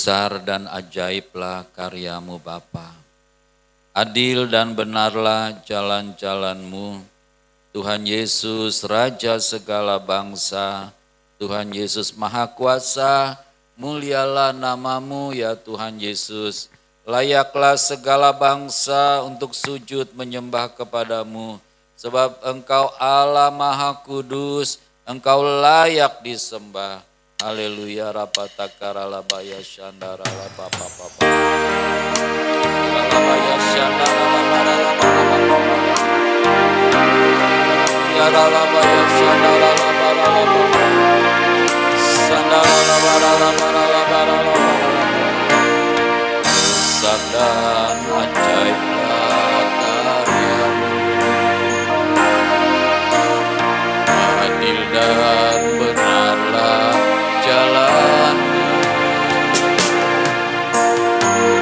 Besar dan ajaiblah karyamu Bapa. Adil dan benarlah jalan-jalanmu. Tuhan Yesus, Raja segala bangsa. Tuhan Yesus Maha Kuasa, mulialah namamu ya Tuhan Yesus. Layaklah segala bangsa untuk sujud menyembah kepadamu. Sebab Engkau Allah Maha Kudus, Engkau layak disembah. Haleluya, rapatakara labaya shandara labapa papa. Labaya shandara labara labara. Ya labaya shandara labara labara. Sandara labara labara labara labara. Sadan ajaiblah karyamu. Adil dan benarlah jalanmu.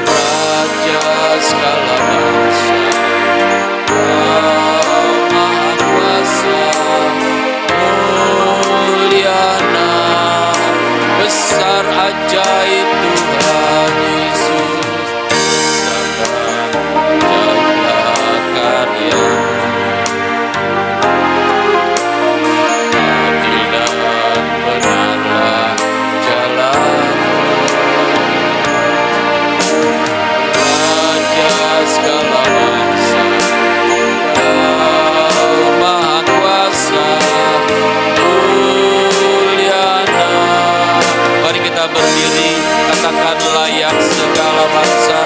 Raja segala bangsa, Kau Maha Kuasa, muliana, besar ajaib Tuhan Yesus. Sadan ajaiblah karyamu. Adil dan benarlah jalanmu. Raja segala bangsa, Kau Maha Kuasa, muliana. Mari kita berdiri, katakan layak segala bangsa.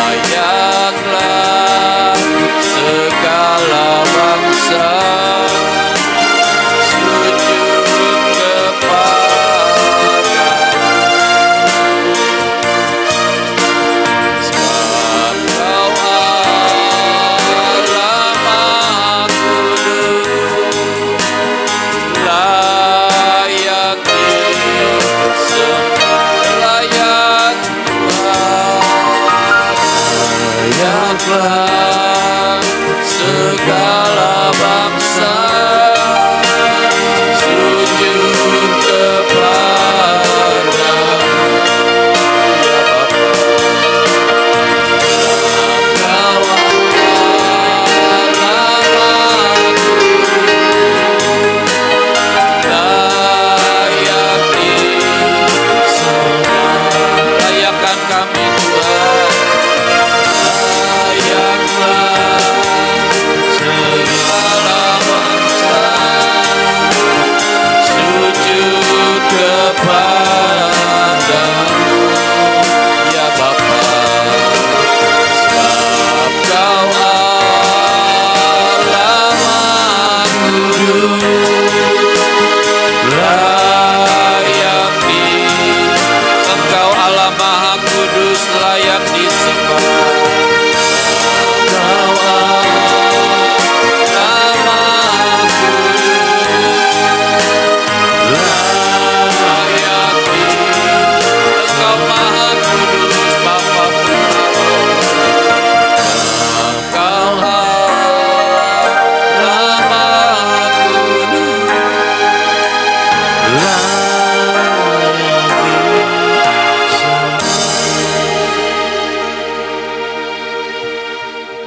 Layaklah segala bangsa sujud kepadamu. Sebab Kau Allah Maha Kudus, layak disembah, layak Tuhan. Layaklah segala bangsa sujud kepadamu. Ya Bapa, Kau Allah Maha Kudus, layak disembah. Layakkan kami Tuhan, layaklah segala bangsa sujud kepadamu. Ya Bapa, sebab Kau Allah Maha Kudus, layak Engkau Allah Maha Kudus, layak disembah. Engkau Allah Maha Kudus, layak Engkau Maha Kudus, Bapa benar. Engkau Allah Maha Kudus,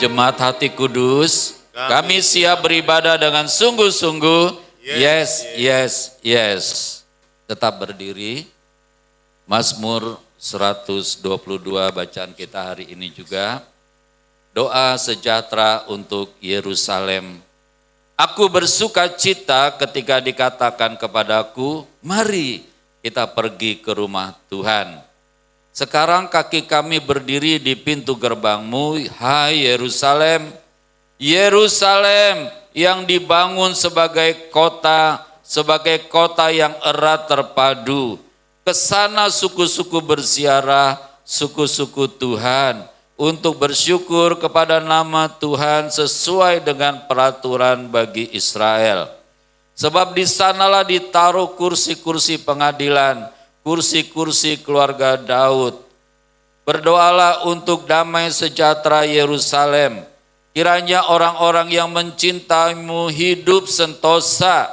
Jemaat Hati Kudus, kami siap beribadah dengan sungguh-sungguh. Yes, yes, yes. Tetap berdiri. Mazmur 122 bacaan kita hari ini juga. Doa sejahtera untuk Yerusalem. Aku bersuka cita ketika dikatakan kepadaku, mari kita pergi ke rumah Tuhan. Sekarang kaki kami berdiri di pintu gerbangmu, hai Yerusalem. Yerusalem yang dibangun sebagai kota yang erat terpadu. Kesana suku-suku berziarah, suku-suku Tuhan, untuk bersyukur kepada nama Tuhan sesuai dengan peraturan bagi Israel. Sebab di sanalah ditaruh kursi-kursi pengadilan, kursi-kursi keluarga Daud. Berdoalah untuk damai sejahtera Yerusalem. Kiranya orang-orang yang mencintaimu hidup sentosa.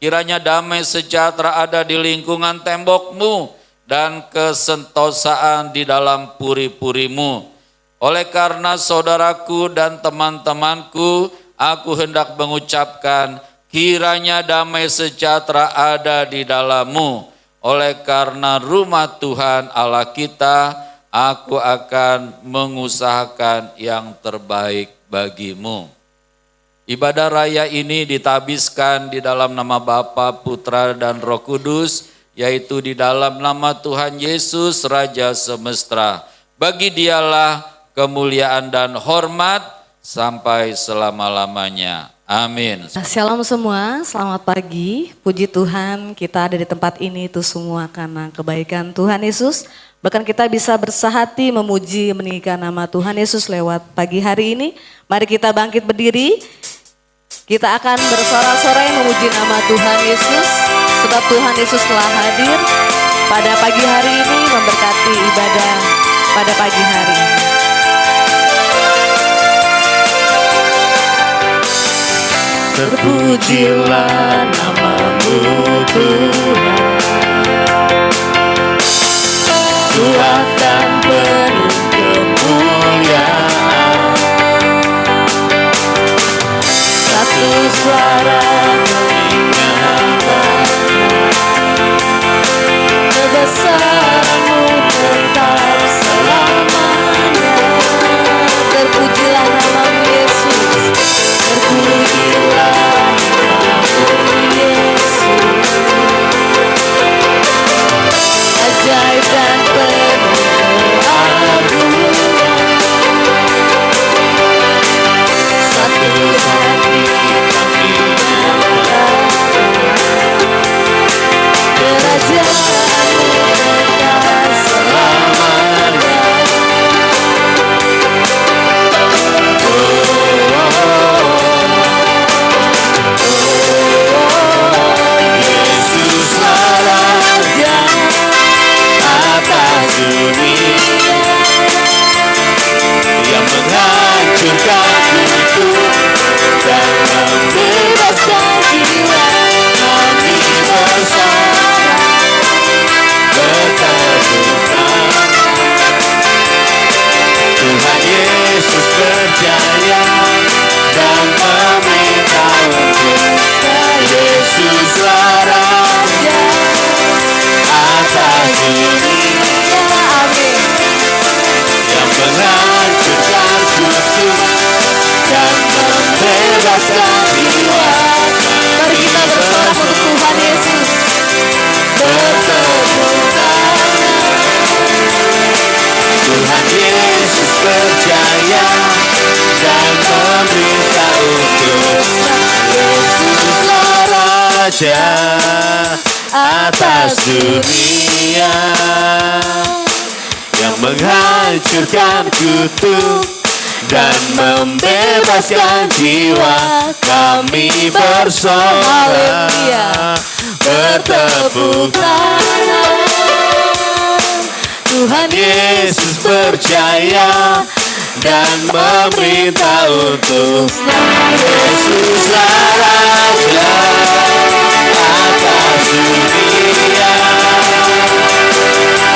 Kiranya damai sejahtera ada di lingkungan tembokmu. dan kesentosaan di dalam puri-purimu. Oleh karena saudaraku dan teman-temanku, aku hendak mengucapkan, kiranya damai sejahtera ada di dalammu. Oleh karena rumah Tuhan Allah kita, aku akan mengusahakan yang terbaik bagimu. Ibadah raya ini ditabiskan di dalam nama Bapa, Putra, dan Roh Kudus, yaitu di dalam nama Tuhan Yesus, Raja Semesta. Bagi Dialah kemuliaan dan hormat sampai selama-lamanya. Amin. Shalom semua, selamat pagi. Puji Tuhan, kita ada di tempat ini itu semua karena kebaikan Tuhan Yesus. Bahkan kita bisa bersahati memuji meninggikan nama Tuhan Yesus lewat pagi hari ini. Mari kita bangkit berdiri. Kita akan bersorak-sorai memuji nama Tuhan Yesus. Sebab Tuhan Yesus telah hadir pada pagi hari ini memberkati ibadah pada pagi hari ini. Terpujilah nama-Mu Tuhan, Tuhan penuh kemuliaan. Satu suara mengingatkan kebesaran-Mu tetap selamanya. Terpujilah nama-Mu Yesus. Terpujilah nama-Mu Yesus, ajaib dan penuh keagungan. Satu hati kami nyatakan, kerajaan-Mu kekal selamanya. Yesuslah Raja atas dunia, yang menghancurkan kutuk dan membebaskan jiwa. Kami bersama berterima, Tuhan Yesus berjaya dan memerintah untuk Yesuslah Raja atas dunia, yang menghancurkan kutuk dan membebaskan jiwa. Mari kita bersorak untuk Tuhan Yesus. Bertepuk tangan, Tuhan Yesus berjaya dan memerintah untuk Yesuslah Raja atas dunia, yang menghancurkan kutuk dan membebaskan jiwa. Kami bersorak, bertepuk tangan, Tuhan Yesus berjaya dan memerintah untuk Yesuslah Raja atas dunia,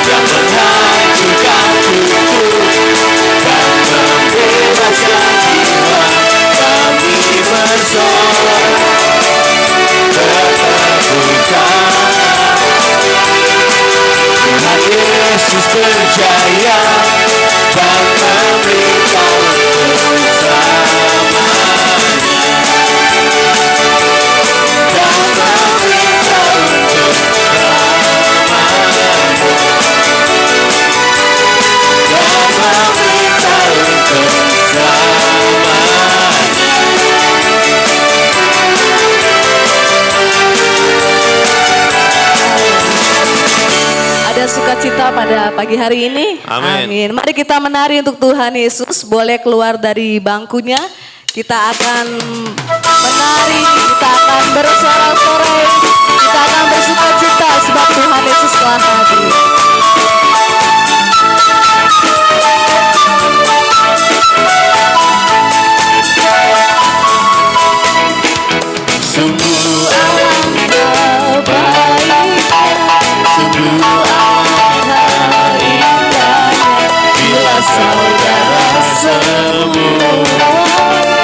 yang menghancurkan kutuk dan membebaskan jiwa. Kami bersorak, bertepuk tangan, Tuhan Yesus berjaya dan memerintah untuk selamanya. Dan memerintah untuk selamanya. Dan memerintah untuk selamanya. Ada sukacita pada pagi hari ini. Amin. Mari kita menari untuk Tuhan Yesus. Boleh keluar dari bangkunya. Kita akan menari, kita akan bersorak-sorai, kita akan bersukacita sebab Tuhan Yesus telah hadir. Sungguh alangkah baiknya, sungguh alangkah semua.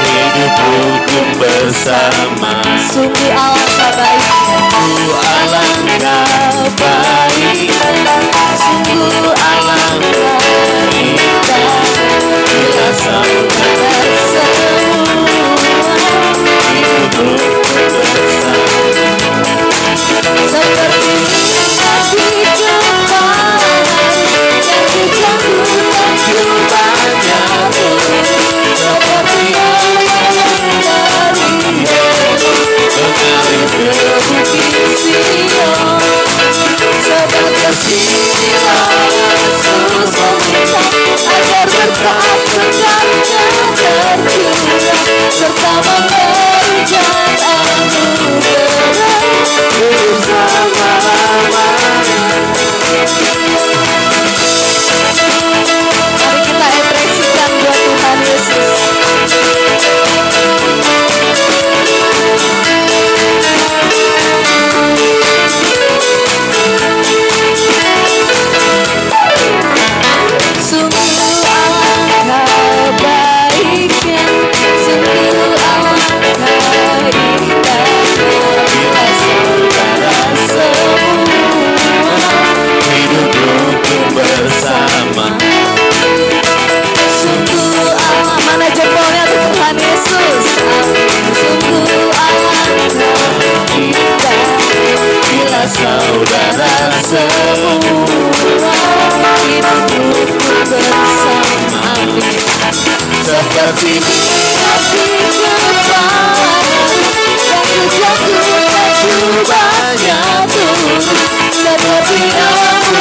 Hidup rukun bersama. Sungguh alangkah baiknya. Alangkah baiknya. Sungguh alangkah indah. Bila saudara hidup rukun bersama. Seperti minyak di kepala yang kecandukan Jubahnya seperti mengalir ke bukit Sion. Sebagai sinilah Yesus meminta agar berkat-berkatnya tercurah serta memberikan anugerah Mari kita ekspresikan buat Tuhan Yesus. Sungguh alangkah baiknya, sungguh alangkah indahnya bila saudara semua hidup rukun bersama. sungguh alangkah. Mana jempolnya tuh Tuhan Yesus? Sungguh alangkah indah bila saudara semua hidup rukun bersama. Amin. Seperti minyak di kepala yang kecandukan jubahnya turun seperti angin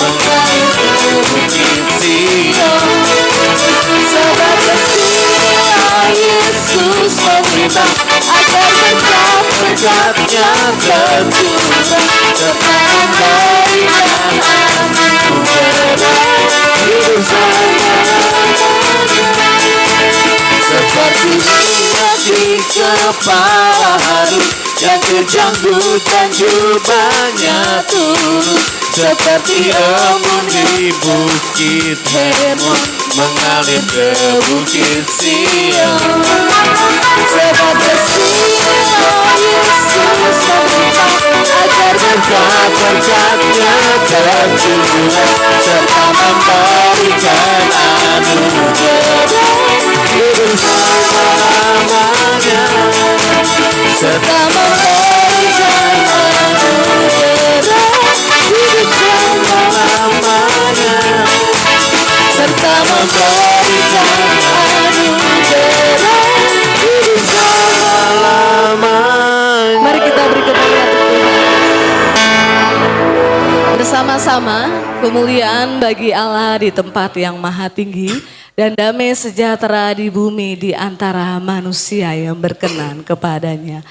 mengalir ke bukit Sion. Sebagai sinilah Yesus meminta agar berkat-berkatnya tercurah serta memberikan anugerah hidup selamanya. Seperti minyak di kepala Harun yang kejanggutan jubahnya turun Seperti embun di bukit Hermon mengalir ke bukit Sion. Sebagai sinilah Yesus meminta agar Berkat-berkatnya tercurah serta memberikan anugerah hidup selamanya. serta memberikan anugerah hidup selamanya, serta memberikan anugerah hidup selamanya. Mari kita beri kemuliaan Tuhan. Bersama-sama kemuliaan bagi Allah di tempat yang maha tinggi dan damai sejahtera di bumi di antara manusia yang berkenan kepadanya.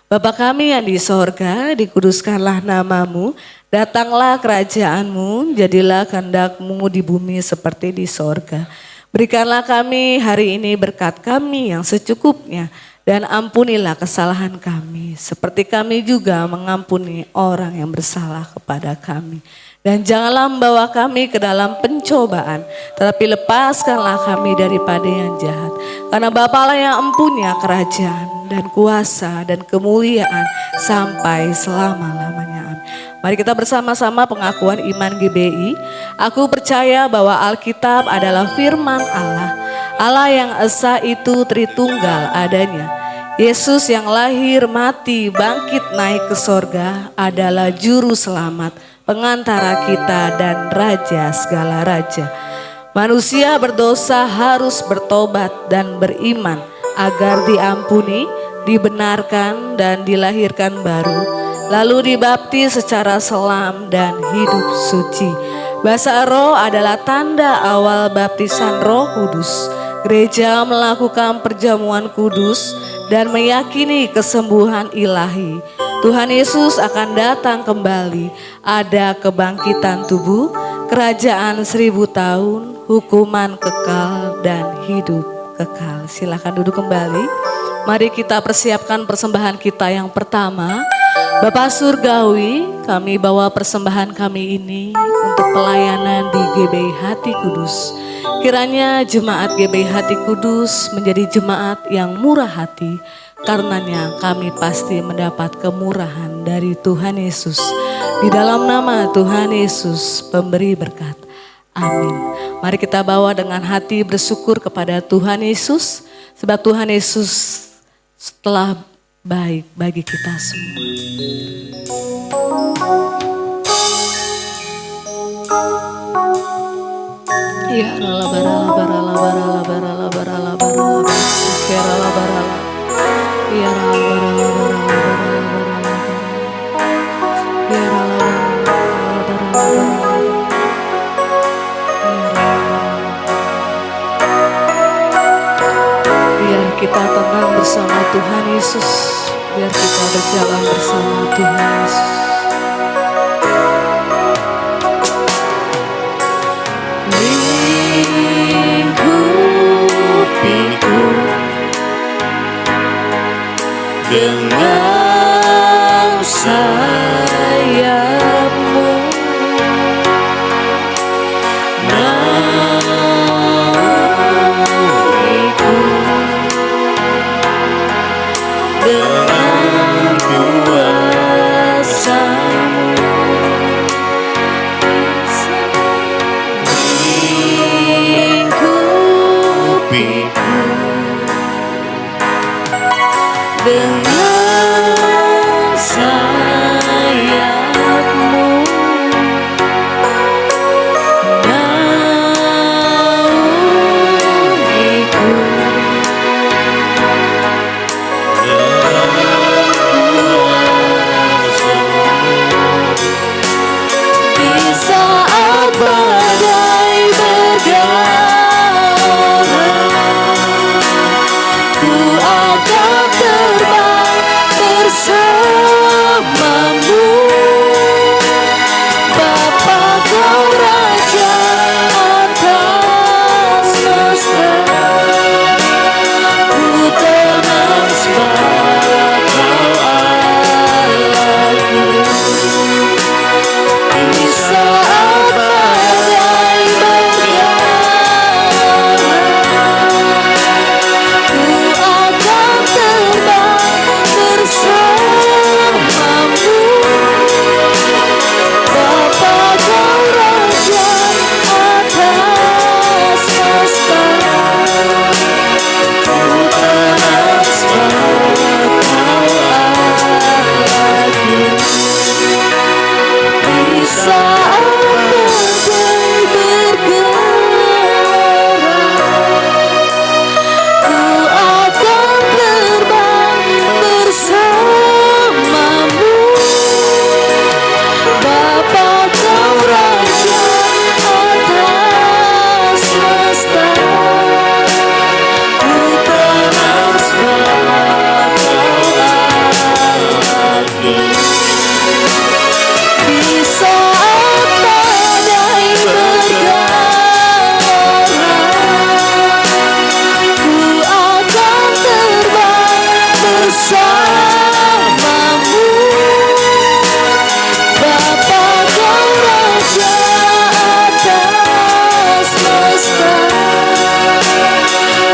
Bapa kami yang di sorga, dikuduskanlah namamu, datanglah kerajaanmu, jadilah kehendak-Mu di bumi seperti di sorga. Berikanlah kami hari ini berkat kami yang secukupnya, dan ampunilah kesalahan kami, seperti kami juga mengampuni orang yang bersalah kepada kami. Dan janganlah membawa kami ke dalam pencobaan, tetapi lepaskanlah kami daripada yang jahat. Karena Bapalah yang empunya kerajaan dan kuasa dan kemuliaan sampai selama-lamanya. Mari kita bersama-sama pengakuan iman GBI. Aku percaya bahwa Alkitab adalah firman Allah. Allah yang esa itu Tritunggal adanya. Yesus yang lahir, mati, bangkit, naik ke sorga adalah juru selamat, pengantara kita dan raja segala raja. Manusia berdosa harus bertobat dan beriman agar diampuni, dibenarkan dan dilahirkan baru, lalu dibaptis secara selam dan hidup suci. Basa roh adalah tanda awal baptisan Roh Kudus. Gereja melakukan perjamuan kudus dan meyakini kesembuhan ilahi. Tuhan Yesus akan datang kembali. Ada kebangkitan tubuh, kerajaan 1000 tahun, hukuman kekal dan hidup kekal. Silakan duduk kembali. Mari kita persiapkan persembahan kita yang pertama. Bapak Surgawi, kami bawa persembahan kami ini untuk pelayanan di GBI Hati Kudus. Kiranya jemaat GBI Hati Kudus menjadi jemaat yang murah hati, karenanya kami pasti mendapat kemurahan dari Tuhan Yesus. Di dalam nama Tuhan Yesus, pemberi berkat. Amin. Mari kita bawa dengan hati bersyukur kepada Tuhan Yesus, sebab Tuhan Yesus telah baik bagi kita semua. Ya rala barala barala barala barala barala barala barala barala. Ya rala barala barala barala barala. Ya rala barala barala barala. Biar kita tenang bersama Tuhan Yesus. Biar kita berjalan bersama Tuhan Yesus. Lingkupiku dengan sayapmu, naungiku dengan kuasa-Mu. Lingkupiku dengan sayapmu, naungiku di saat badai bergema. Ku akan terbang bersamamu, Bapa Kau Raja atas semesta. Ku tenang sebab Kau Allahku. Di saat badai bergema, ku akan terbang bersamamu, Bapa Kau Raja atas semesta. Ku tenang sebab Kau Allahku. Di saat badai bergerak, ku akan terbang bersamamu, Bapa Kau Raja atas semesta. Ku tenang sebab Kau Allahku. Di saat badai bergerak, ku akan terbang bersamamu, Bapa Kau Raja atas semesta.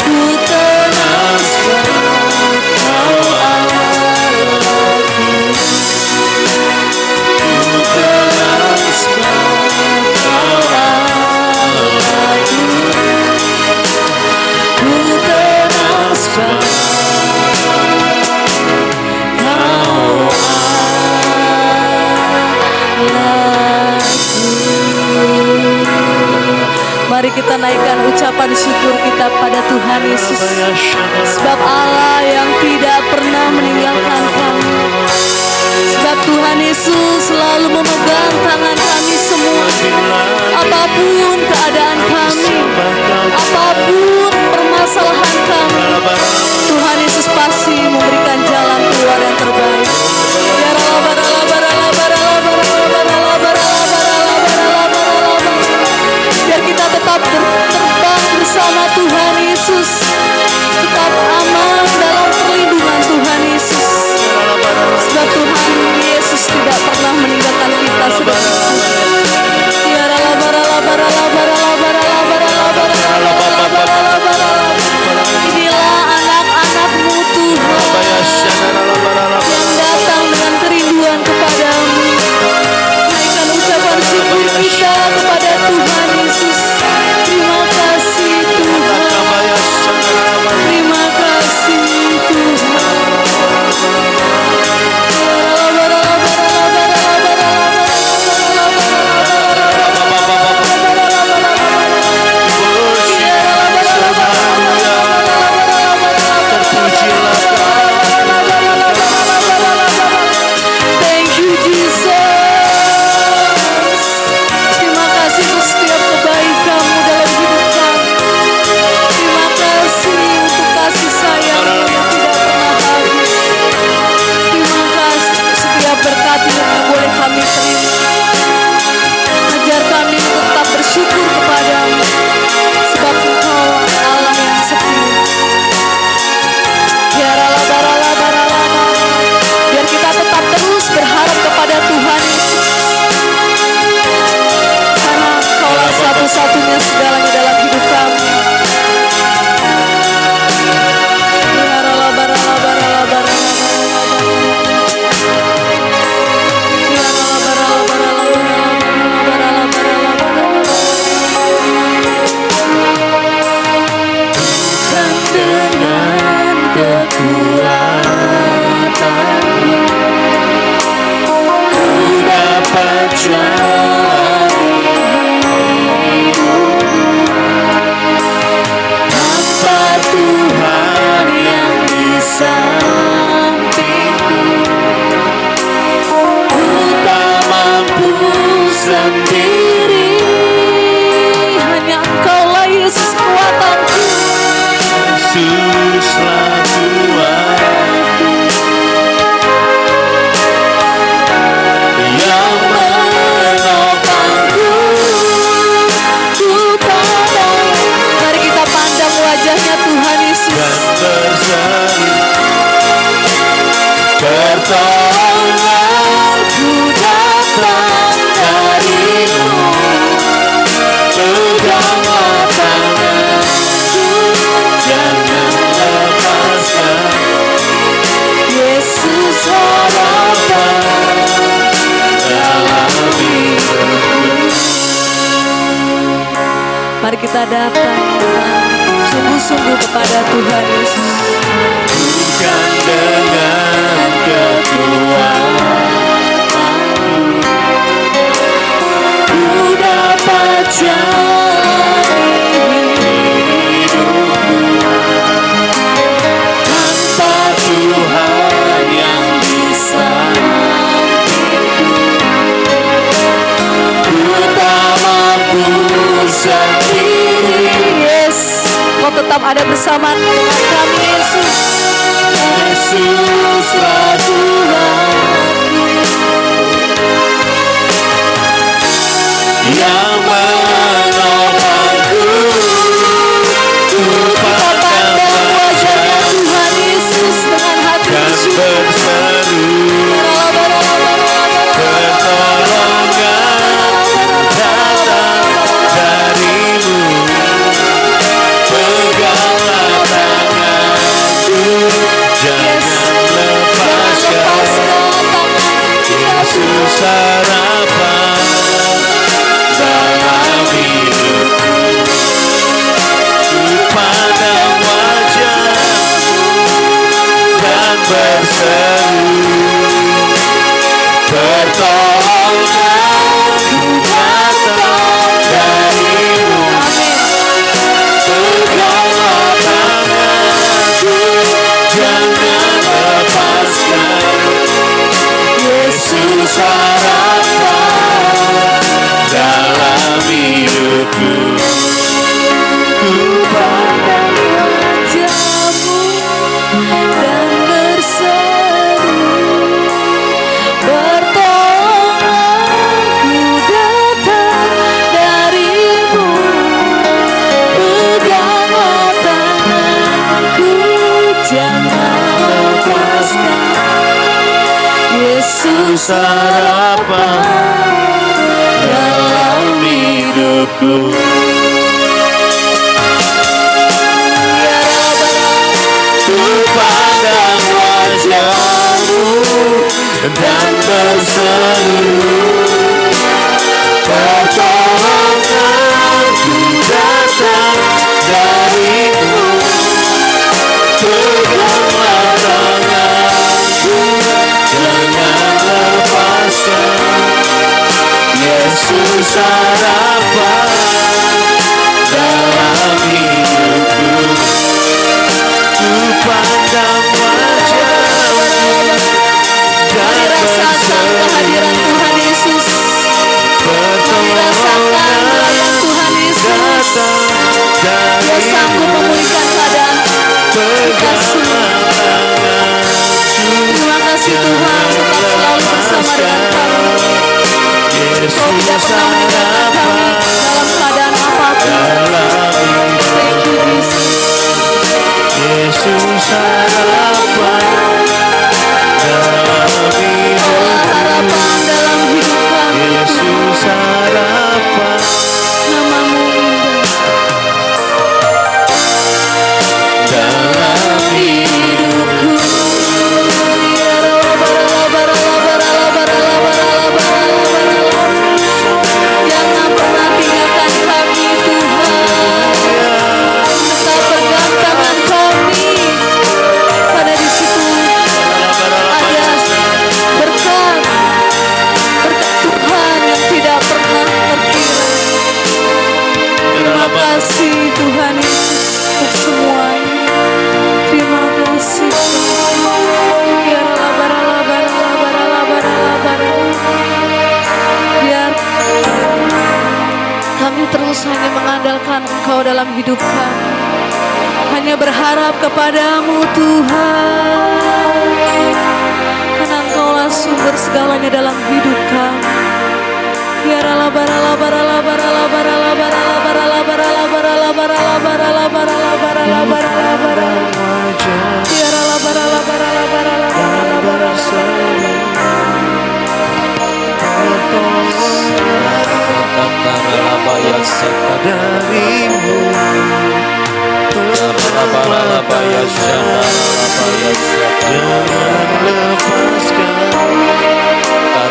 Ku tenang sebab Kau Allahku. Ku tenang sebab Kau Allahku. Ku tenang sebab Kau Allahku. Mari kita naikkan ucapan syukur kita pada Tuhan Yesus, sebab Allah yang tidak pernah meninggalkan kami. Sebab Tuhan Yesus selalu memegang tangan kami semua. Apapun keadaan kami, apapun permasalahan kami, Tuhan Yesus pasti memberikan jalan keluar yang terbaik. Ya rala barala barala barala barala barala barala barala barala barala. Biar kita tetap terbang bersama Tuhan Yesus, tetap aman dalam perlindungan Tuhan Yesus. Sebab Tuhan Yesus Mari kita datang sungguh-sungguh kepada Tuhan Yesus. Bukan dengan kekuatan ku dapat jalani hidupku, tanpa Tuhan yang di sampingku ku tak mampu sendiri. Yes, Kau tetap ada bersama dengan kami Yesus. Yesuslah Tuhanku yang menolongku. Ku pandang wajah Tuhan Yesus dengan hati dan berseru, pertolongan datang darimu. Peganglah tanganku, jangan lepaskan. Yesus harapan dalam hidupku. Ku pandang wajah-Mu dan berseru, pertolonganku datang darimu. Peganglah tanganku, jangan lepaskan. Yesus harapan dalam hidupku. Ku pandang wajah-Mu dan berseru, pertolonganku datang darimu. Peganglah tanganku, jangan lepaskan. Yesus harapan dalam hidupku. Ku pandang wajah-Mu dan berseru, pertolonganku datang darimu. Peganglah tanganku, jangan lepaskan. Yesus harapan dalam hidupku. Ku pandang wajah-Mu dan rasakan kehadiran berseru, Tuhan Yesus. Rasakan pelayan Tuhan Yesus. Dia sanggup memulihkan keadaan kita semua. Terima kasih Tuhan, tetap selalu bersama dengan kami. Kau tidak pernah meninggalkan kami dalam keadaan apapun. Thank you Jesus. Yesus harapan dalam Kaulah harapan dalam hidup kami. Yesus harapan Nama-Mu indah dalam hidupku. Jangan pernah tinggalkan kami Tuhan. Tetap pegang tangan kami. Pada di situ ada berkat Tuhan yang tidak pernah terkira. Terima kasih Tuhan Yesus untuk semuanya. Terima kasih. Biar kami terus hanya mengandalkan Engkau dalam hidup kami. Hanya berharap kepadamu Tuhan. Karena Engkaulah sumber segalanya dalam hidup kami. Ya rala barala barala barala barala barala barala barala barala barala barala barala barala barala barala. Ya rala barala barala barala barala barala. darimu.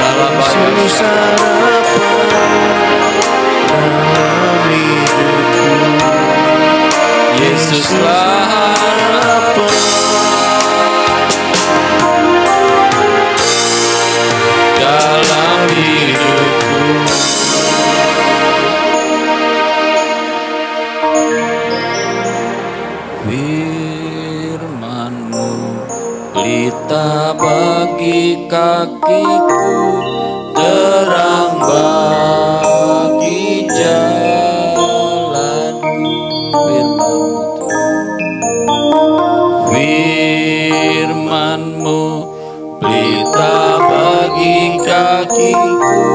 Jangan lepaskan Yesus harapan dalam hidupku. Yesuslah harapan dalam hidupku. Firman-Mu pelita bagi kakiku, terang bagi jalanku. Firman-Mu pelita bagi kakiku,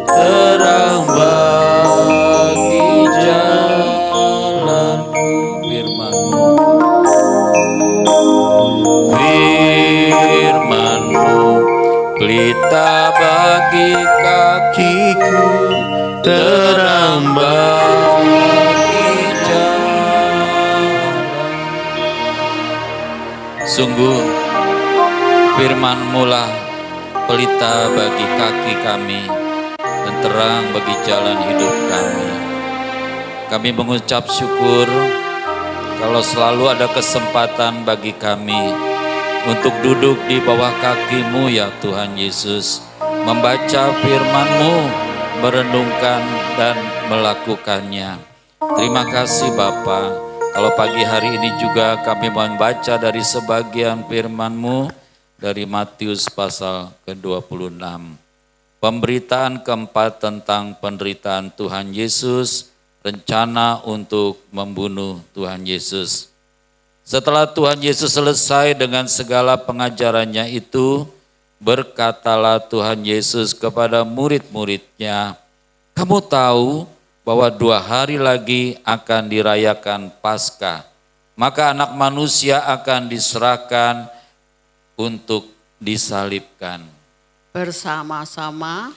terang bagi jalanku. Firman-Mu, Firman-Mu pelita bagi kakiku, terang bagi jalan. Sungguh Firman-Mu lah pelita bagi kaki kami dan terang bagi jalan hidup kami. Kami mengucap syukur kalau selalu ada kesempatan bagi kami untuk duduk di bawah kaki-Mu ya Tuhan Yesus, membaca firman-Mu, merenungkan dan melakukannya. Terima kasih Bapa. Kalau pagi hari ini juga kami membaca dari sebagian firman-Mu dari Matius pasal ke-26. Pemberitaan keempat tentang penderitaan Tuhan Yesus, rencana untuk membunuh Tuhan Yesus. Setelah Tuhan Yesus selesai dengan segala pengajarannya itu, berkatalah Tuhan Yesus kepada murid-muridnya, "Kamu tahu bahwa 2 hari lagi akan dirayakan Paskah, maka Anak Manusia akan diserahkan untuk disalibkan." Bersama-sama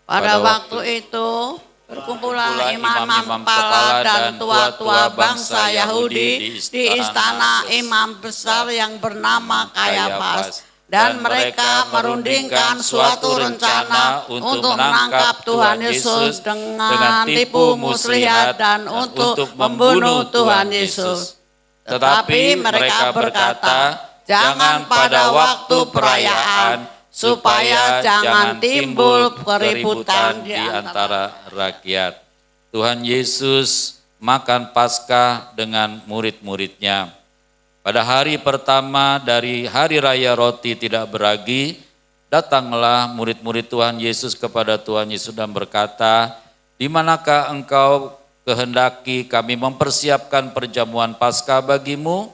pada waktu itu berkumpulah imam-imam kepala dan tua-tua bangsa Yahudi di istana imam besar yang bernama Kayafas, dan mereka merundingkan suatu rencana untuk menangkap Tuhan Yesus dengan tipu muslihat dan untuk membunuh Tuhan Yesus. Tetapi mereka berkata, "Jangan pada waktu perayaan, supaya jangan timbul keributan di antara rakyat." Tuhan Yesus makan Paskah dengan murid-muridnya. Pada hari pertama dari hari raya roti tidak beragi, datanglah murid-murid Tuhan Yesus kepada Tuhan Yesus dan berkata, "Di manakah engkau kehendaki kami mempersiapkan perjamuan Paskah bagimu?"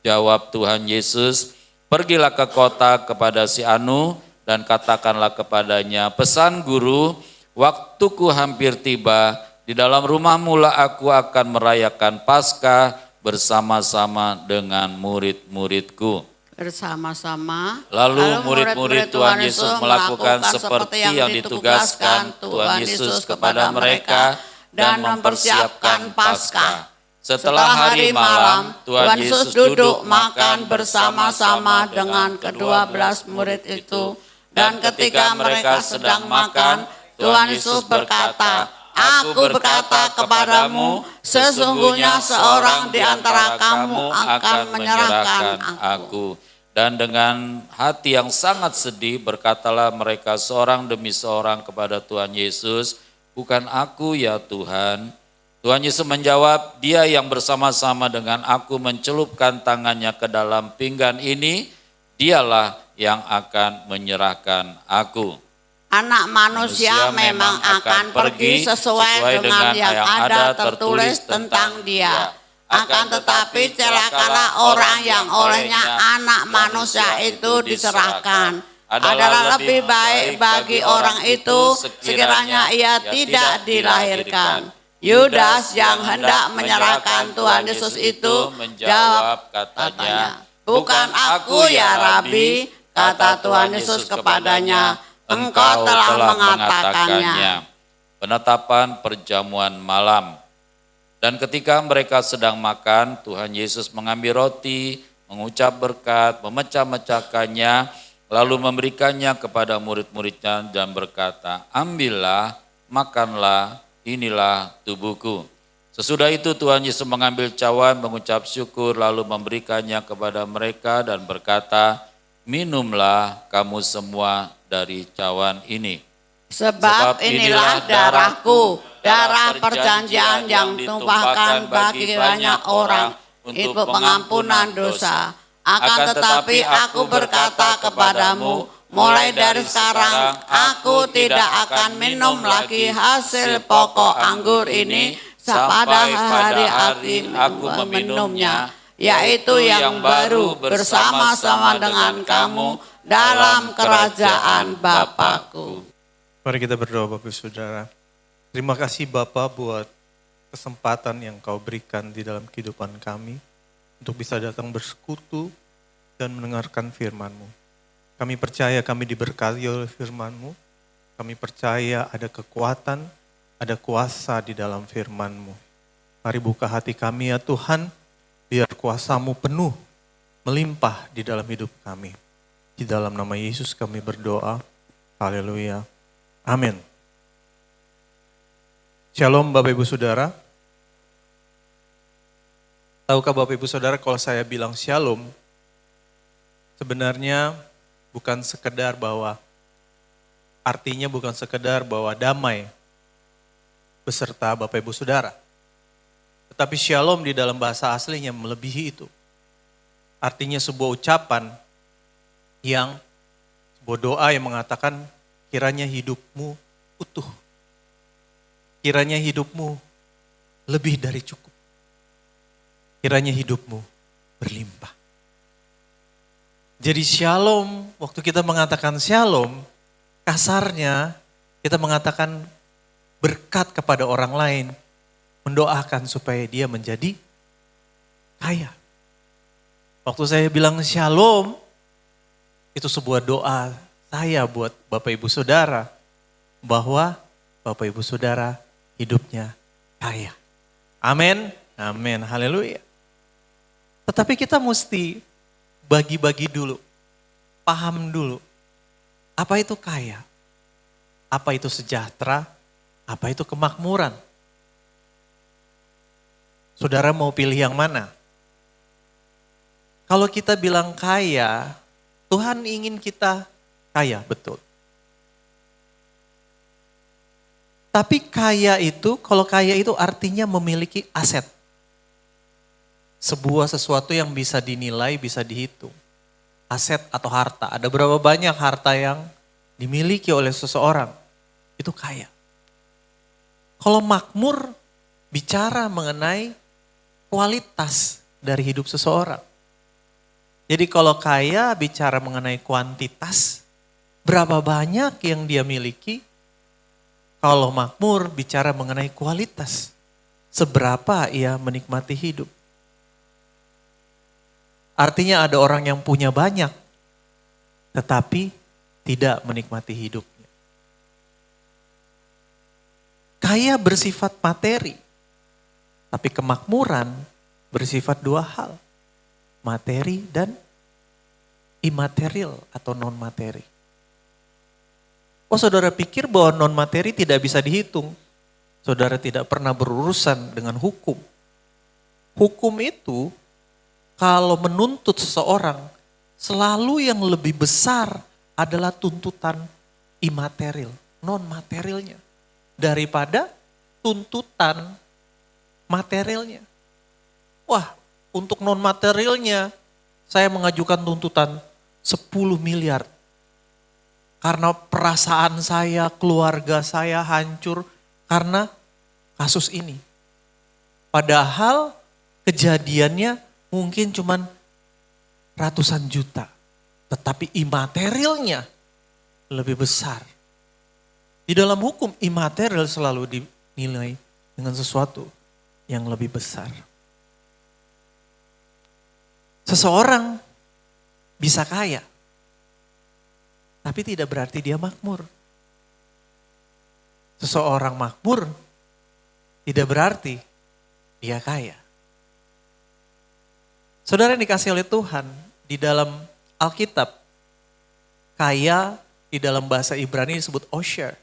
Jawab Tuhan Yesus, "Pergilah ke kota kepada si Anu dan katakanlah kepadanya, pesan guru, waktuku hampir tiba, di dalam rumahmu lah aku akan merayakan Paskah bersama-sama dengan murid-muridku." Bersama-sama. Lalu murid-murid Tuhan Yesus melakukan seperti yang ditugaskan Tuhan Yesus kepada mereka dan mempersiapkan Paskah. Setelah hari malam, Tuhan Yesus duduk makan bersama-sama dengan ke-12 murid itu. Dan ketika mereka sedang makan, Tuhan Yesus berkata, "Aku berkata kepadamu, sesungguhnya seorang di antara kamu akan menyerahkan aku." Dan dengan hati yang sangat sedih berkatalah mereka seorang demi seorang kepada Tuhan Yesus, "Bukan aku ya Tuhan." Tuhan Yesus menjawab, "Dia yang bersama-sama dengan aku mencelupkan tangannya ke dalam pinggan ini, dialah yang akan menyerahkan aku." Anak manusia memang akan pergi sesuai dengan yang ada tertulis tentang dia. Akan tetapi celakalah orang yang olehnya anak manusia itu diserahkan. Adalah lebih baik bagi orang itu sekiranya ia tidak dilahirkan. Yudas yang hendak menyerahkan Tuhan Yesus itu menjawab katanya, "Bukan aku ya Rabi," kata Tuhan Yesus kepadanya, "Engkau telah mengatakannya." Penetapan perjamuan malam. Dan ketika mereka sedang makan, Tuhan Yesus mengambil roti, mengucap berkat, memecah-mecahkannya, lalu memberikannya kepada murid-muridnya dan berkata, "Ambillah, makanlah, inilah tubuhku." Sesudah itu Tuhan Yesus mengambil cawan, mengucap syukur, lalu memberikannya kepada mereka dan berkata, minumlah kamu semua dari cawan ini. Sebab inilah darahku, darah perjanjian yang ditumpahkan bagi banyak orang untuk pengampunan dosa. Akan tetapi aku berkata kepadamu, mulai dari sekarang aku tidak akan minum lagi hasil pokok anggur ini pada hari-hari aku meminumnya, yaitu yang baru bersama-sama dengan kamu dalam kerajaan Bapakku. Mari kita berdoa Bapak Ibu Saudara. Terima kasih Bapak buat kesempatan yang Kau berikan di dalam kehidupan kami untuk bisa datang bersekutu dan mendengarkan firman-Mu. Kami percaya kami diberkati oleh firman-Mu. Kami percaya ada kekuatan, ada kuasa di dalam firman-Mu. Mari buka hati kami ya Tuhan, biar kuasa-Mu penuh, melimpah di dalam hidup kami. Di dalam nama Yesus kami berdoa. Haleluya. Amin. Shalom Bapak Ibu Saudara. Tahukah Bapak Ibu Saudara kalau saya bilang shalom, sebenarnya bukan sekedar bahwa, artinya bukan sekedar bahwa damai beserta Bapak Ibu Saudara. Tetapi shalom di dalam bahasa aslinya melebihi itu. Artinya sebuah ucapan yang, sebuah doa yang mengatakan kiranya hidupmu utuh. Kiranya hidupmu lebih dari cukup. Kiranya hidupmu berlimpah. Jadi shalom, waktu kita mengatakan shalom, kasarnya kita mengatakan berkat kepada orang lain, mendoakan supaya dia menjadi kaya. Waktu saya bilang shalom, itu sebuah doa saya buat Bapak Ibu Saudara, bahwa Bapak Ibu Saudara hidupnya kaya. Amin, amin, haleluya. Tetapi kita mesti bagi-bagi dulu, paham dulu, apa itu kaya, apa itu sejahtera, apa itu kemakmuran. Saudara mau pilih yang mana? Kalau kita bilang kaya, Tuhan ingin kita kaya, betul. Tapi kaya itu, kalau kaya itu artinya memiliki aset. Sebuah sesuatu yang bisa dinilai, bisa dihitung. Aset atau harta. Ada berapa banyak harta yang dimiliki oleh seseorang. Itu kaya. Kalau makmur, bicara mengenai kualitas dari hidup seseorang. Jadi kalau kaya bicara mengenai kuantitas, berapa banyak yang dia miliki. Kalau makmur bicara mengenai kualitas, seberapa ia menikmati hidup. Artinya ada orang yang punya banyak, tetapi tidak menikmati hidupnya. Kaya bersifat materi, tapi kemakmuran bersifat dua hal. Materi dan imaterial atau non-materi. Oh saudara pikir bahwa non-materi tidak bisa dihitung. Saudara tidak pernah berurusan dengan hukum. Hukum itu kalau menuntut seseorang, selalu yang lebih besar adalah tuntutan imaterial, non-materialnya. Daripada tuntutan materialnya. Wah, untuk non-materialnya saya mengajukan tuntutan 10 miliar. Karena perasaan saya, keluarga saya hancur karena kasus ini. Padahal kejadiannya mungkin cuman ratusan juta. Tetapi imaterialnya lebih besar. Di dalam hukum imaterial selalu dinilai dengan sesuatu yang lebih besar. Seseorang bisa kaya. Tapi tidak berarti dia makmur. Seseorang makmur tidak berarti dia kaya. Saudara yang dikasih oleh Tuhan, di dalam Alkitab, kaya di dalam bahasa Ibrani disebut osher.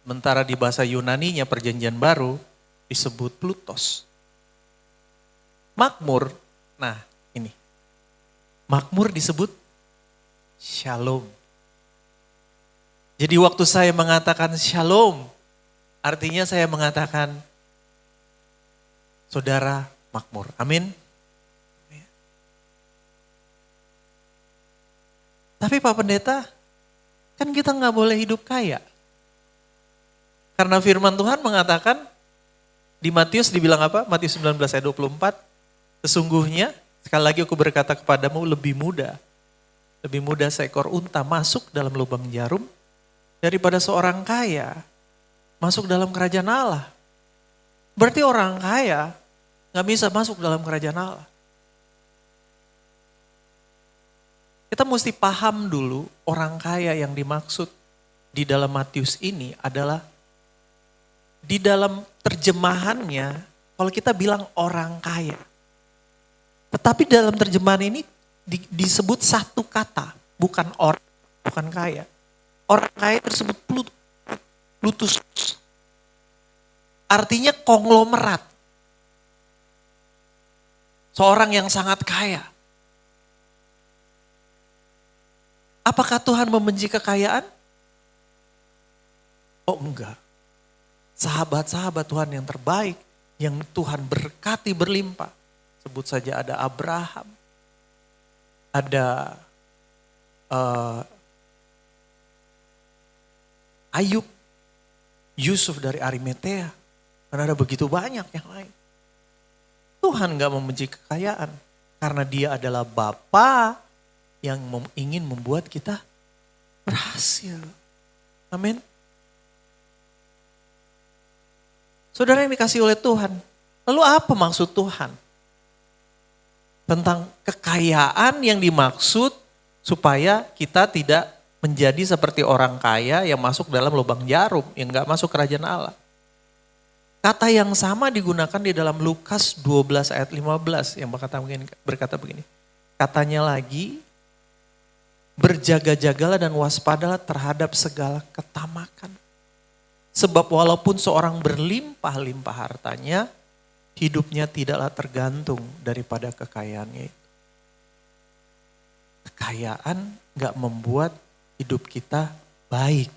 Sementara di bahasa Yunaninya perjanjian baru, disebut Plutos. Makmur, nah ini. Makmur disebut Shalom. Jadi waktu saya mengatakan Shalom, artinya saya mengatakan saudara makmur. Amin. Tapi Pak Pendeta, kan kita nggak boleh hidup kaya. Karena firman Tuhan mengatakan, di Matius dibilang apa? Matius 19 ayat 24, sesungguhnya, sekali lagi aku berkata kepadamu, lebih mudah seekor unta masuk dalam lubang jarum, daripada seorang kaya masuk dalam kerajaan Allah. Berarti orang kaya nggak bisa masuk dalam kerajaan Allah. Kita mesti paham dulu orang kaya yang dimaksud di dalam Matius ini adalah di dalam terjemahannya kalau kita bilang orang kaya. Tetapi dalam terjemahan ini disebut satu kata, bukan orang, bukan kaya. Orang kaya tersebut Plutus. Artinya konglomerat. Seorang yang sangat kaya. Apakah Tuhan membenci kekayaan? Oh enggak. Sahabat-sahabat Tuhan yang terbaik, yang Tuhan berkati berlimpah. Sebut saja ada Abraham, ada Ayub, Yusuf dari Arimatea, dan ada begitu banyak yang lain. Tuhan gak membenci kekayaan, karena dia adalah Bapa yang ingin membuat kita berhasil. Amin. Saudara yang dikasih oleh Tuhan, lalu apa maksud Tuhan? Tentang kekayaan yang dimaksud supaya kita tidak menjadi seperti orang kaya yang masuk dalam lubang jarum, yang gak masuk kerajaan Allah. Kata yang sama digunakan di dalam Lukas 12 ayat 15 yang berkata begini. Katanya lagi, berjaga-jagalah dan waspadalah terhadap segala ketamakan. Sebab walaupun seorang berlimpah-limpah hartanya, hidupnya tidaklah tergantung daripada kekayaannya itu. Kekayaan gak membuat hidup kita baik.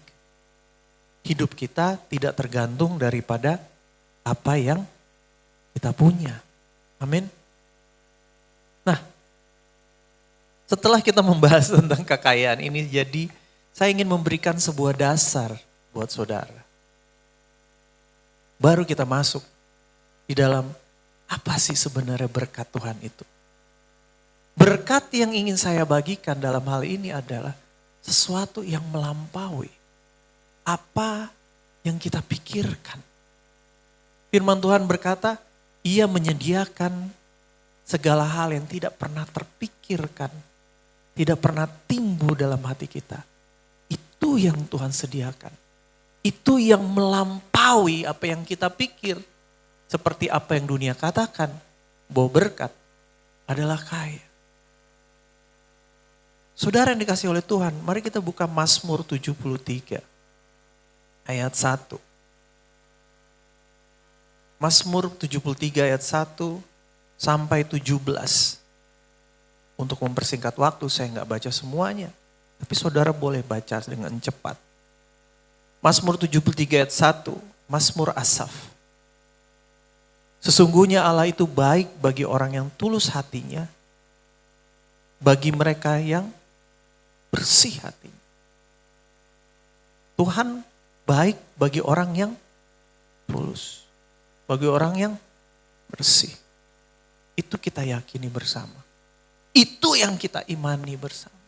Hidup kita tidak tergantung daripada apa yang kita punya. Amin. Nah, setelah kita membahas tentang kekayaan ini, jadi saya ingin memberikan sebuah dasar buat saudara. Baru kita masuk di dalam apa sih sebenarnya berkat Tuhan itu. Berkat yang ingin saya bagikan dalam hal ini adalah sesuatu yang melampaui apa yang kita pikirkan. Firman Tuhan berkata, Ia menyediakan segala hal yang tidak pernah terpikirkan, tidak pernah timbul dalam hati kita. Itu yang Tuhan sediakan. Itu yang melampaui apa yang kita pikir. Seperti apa yang dunia katakan, bahwa berkat adalah kaya. Saudara yang dikasih oleh Tuhan, mari kita buka Mazmur 73 ayat 1. Mazmur 73 ayat 1 sampai 17. Untuk mempersingkat waktu saya nggak baca semuanya. Tapi saudara boleh baca dengan cepat. Mazmur 73 ayat 1, Mazmur Asaf. Sesungguhnya Allah itu baik bagi orang yang tulus hatinya, bagi mereka yang bersih hatinya. Tuhan baik bagi orang yang tulus, bagi orang yang bersih. Itu kita yakini bersama. Itu yang kita imani bersama.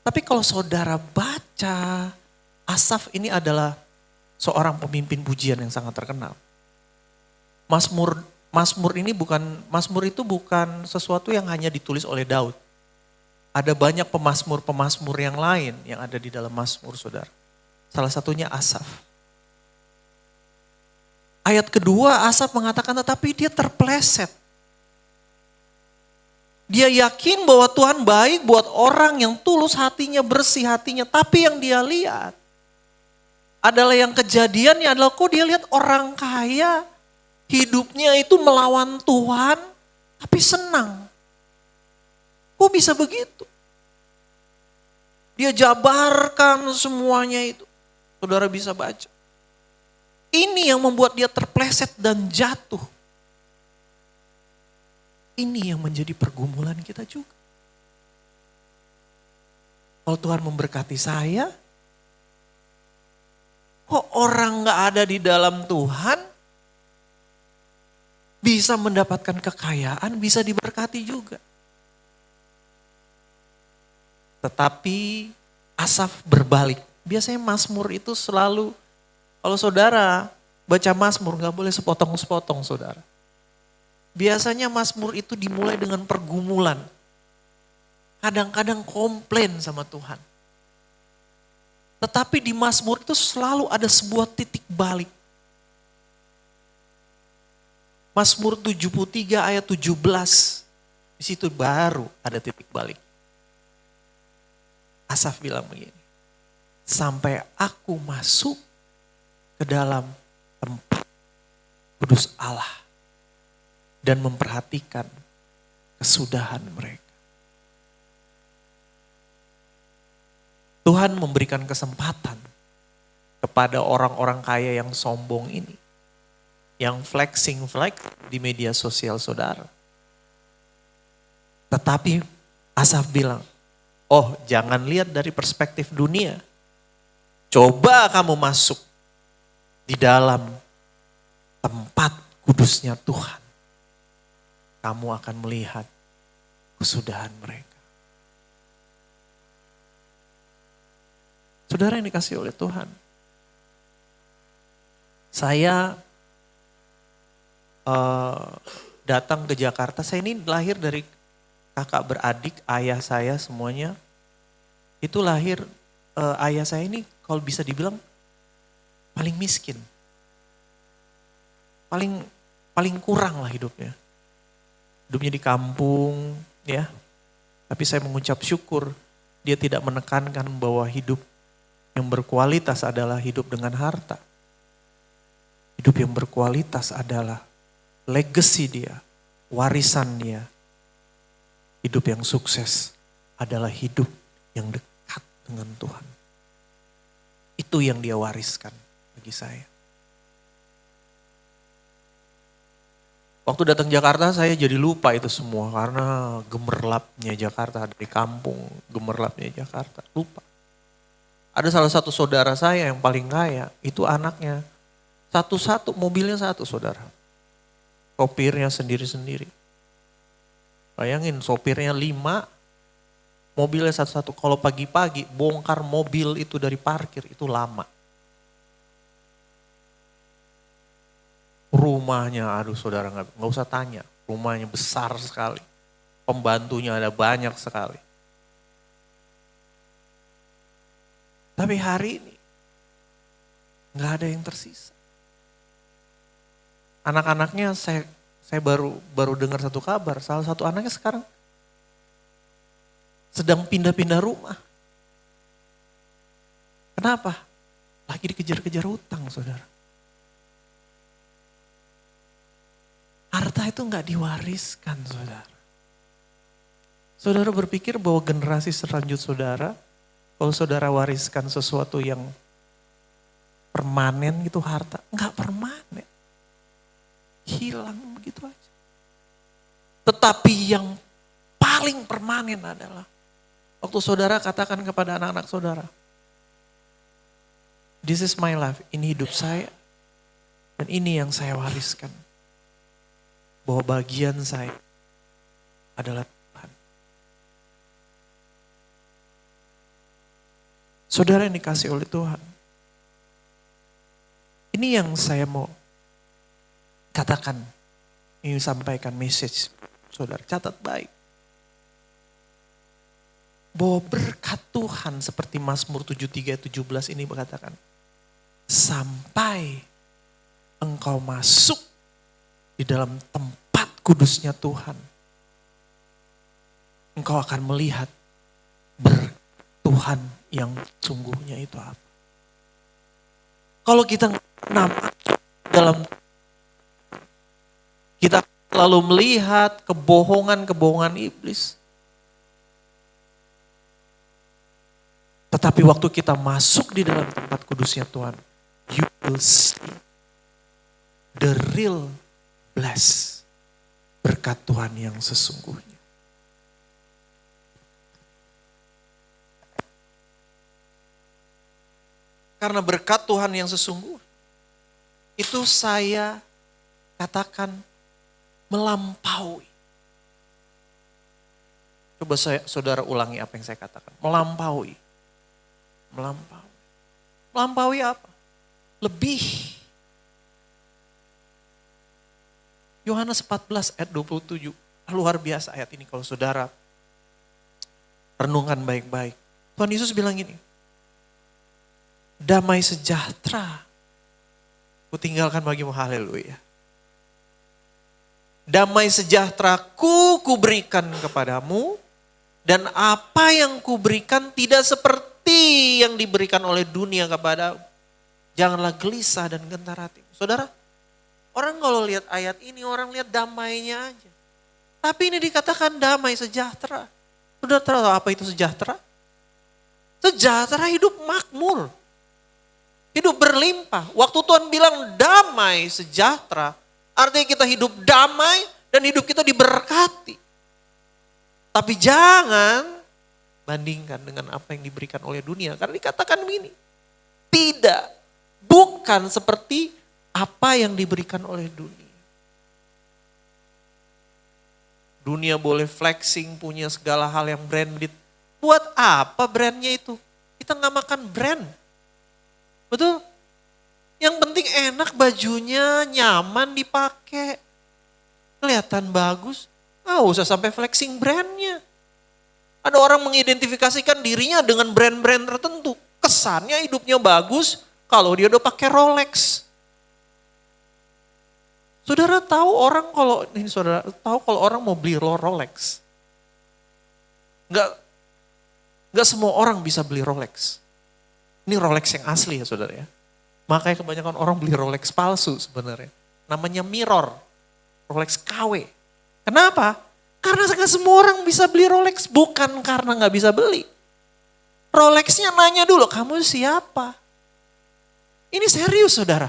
Tapi kalau saudara baca, Asaf ini adalah seorang pemimpin pujian yang sangat terkenal. Mazmur itu bukan sesuatu yang hanya ditulis oleh Daud. Ada banyak pemazmur yang lain yang ada di dalam Mazmur, saudara. Salah satunya Asaf. Ayat kedua Asaf mengatakan tetapi dia terpleset. Dia yakin bahwa Tuhan baik buat orang yang tulus hatinya, bersih hatinya. Tapi yang dia lihat adalah yang kejadiannya adalah kok dia lihat orang kaya hidupnya itu melawan Tuhan tapi senang. Kok bisa begitu? Dia jabarkan semuanya itu. Saudara bisa baca. Ini yang membuat dia terpleset dan jatuh. Ini yang menjadi pergumulan kita juga. Kalau Tuhan memberkati saya, kok orang gak ada di dalam Tuhan bisa mendapatkan kekayaan, bisa diberkati juga. Tetapi Asaf berbalik. Biasanya Mazmur itu selalu, kalau saudara baca Mazmur gak boleh sepotong-sepotong saudara. Biasanya Mazmur itu dimulai dengan pergumulan. Kadang-kadang komplain sama Tuhan. Tetapi di Mazmur itu selalu ada sebuah titik balik. Mazmur 73 ayat 17. Di situ baru ada titik balik. Asaf bilang begini, sampai aku masuk ke dalam tempat kudus Allah dan memperhatikan kesudahan mereka. Tuhan memberikan kesempatan kepada orang-orang kaya yang sombong ini, yang flexing di media sosial saudara. Tetapi Asaf bilang, oh jangan lihat dari perspektif dunia. Coba kamu masuk di dalam tempat kudusnya Tuhan. Kamu akan melihat kesudahan mereka. Saudara yang dikasih oleh Tuhan. Saya datang ke Jakarta. Saya ini lahir dari kakak beradik, ayah saya semuanya. Itu lahir, ayah saya ini kalau bisa dibilang paling miskin. Paling kurang lah hidupnya. Hidupnya di kampung ya. Tapi saya mengucap syukur dia tidak menekankan bahwa hidup yang berkualitas adalah hidup dengan harta. Hidup yang berkualitas adalah legacy dia, warisan dia. Hidup yang sukses adalah hidup yang dekat dengan Tuhan. Itu yang dia wariskan bagi saya. Waktu datang Jakarta saya jadi lupa itu semua karena gemerlapnya Jakarta, dari kampung gemerlapnya Jakarta, lupa. Ada salah satu saudara saya yang paling kaya, itu anaknya satu-satu, mobilnya satu saudara. Sopirnya sendiri-sendiri. Bayangin sopirnya 5, mobilnya satu-satu. Kalau pagi-pagi bongkar mobil itu dari parkir itu lama. Rumahnya, aduh saudara nggak usah tanya, rumahnya besar sekali. Pembantunya ada banyak sekali. Tapi hari ini nggak ada yang tersisa. Anak-anaknya saya baru dengar satu kabar, salah satu anaknya sekarang sedang pindah-pindah rumah. Kenapa? Lagi dikejar-kejar hutang, saudara. Harta itu nggak diwariskan, saudara. Saudara berpikir bahwa generasi selanjut saudara, kalau saudara wariskan sesuatu yang permanen gitu harta, nggak permanen. Hilang begitu aja. Tetapi yang paling permanen adalah waktu saudara katakan kepada anak-anak saudara, this is my life, ini hidup saya dan ini yang saya wariskan. Bahwa bagian saya adalah Tuhan. Saudara yang dikasih oleh Tuhan. Ini yang saya mau katakan, ini sampaikan message. Saudara catat baik. Bahwa berkat Tuhan seperti Mazmur 73-17 ini berkatakan. Sampai engkau masuk di dalam tempat kudusnya Tuhan. Engkau akan melihat berkat Tuhan yang sungguhnya itu apa. Kalau kita nggak pernah masuk dalam, kita lalu melihat kebohongan-kebohongan iblis. Tetapi waktu kita masuk di dalam tempat kudusnya Tuhan, you will see the real bless, berkat Tuhan yang sesungguhnya. Karena berkat Tuhan yang sesungguhnya, itu saya katakan melampaui. Coba saudara ulangi apa yang saya katakan. Melampaui. Melampaui. Melampaui apa? Lebih. Yohanes 14 ayat 27. Luar biasa ayat ini kalau saudara renungkan baik-baik. Tuhan Yesus bilang gini. Damai sejahtera ku tinggalkan bagimu, haleluya. Damai sejahtera ku berikan kepadamu, dan apa yang ku berikan tidak seperti yang diberikan oleh dunia kepada. Janganlah gelisah dan gentar hati. Saudara, orang kalau lihat ayat ini, orang lihat damainya aja. Tapi ini dikatakan damai sejahtera. Saudara tahu apa itu sejahtera? Sejahtera hidup makmur. Hidup berlimpah. Waktu Tuhan bilang damai sejahtera, artinya kita hidup damai dan hidup kita diberkati. Tapi jangan bandingkan dengan apa yang diberikan oleh dunia. Karena dikatakan begini, tidak, bukan seperti apa yang diberikan oleh dunia. Dunia boleh flexing, punya segala hal yang branded. Buat apa brandnya itu? Kita nggak makan brand. Betul? Yang penting enak bajunya, nyaman dipakai. Kelihatan bagus, nggak usah sampai flexing brandnya. Ada orang mengidentifikasikan dirinya dengan brand-brand tertentu. Kesannya hidupnya bagus kalau dia udah pakai Rolex. Saudara tahu orang kalau orang mau beli Rolex. Enggak semua orang bisa beli Rolex. Ini Rolex yang asli ya saudara ya. Makanya kebanyakan orang beli Rolex palsu sebenarnya. Namanya mirror. Rolex KW. Kenapa? Karena gak semua orang bisa beli Rolex, bukan karena gak bisa beli. Rolexnya nanya dulu, kamu siapa? Ini serius saudara.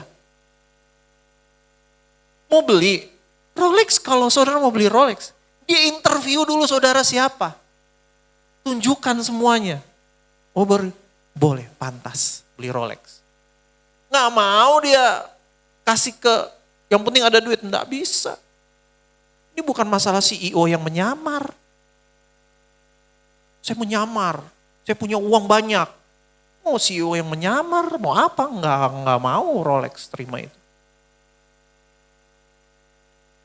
Mau beli Rolex, kalau saudara mau beli Rolex, dia interview dulu saudara siapa. Tunjukkan semuanya. Oh boleh, pantas beli Rolex. Gak mau dia kasih ke, yang penting ada duit, enggak bisa. Ini bukan masalah CEO yang menyamar. Saya menyamar, saya punya uang banyak. Mau CEO yang menyamar, mau apa? Enggak mau Rolex terima itu.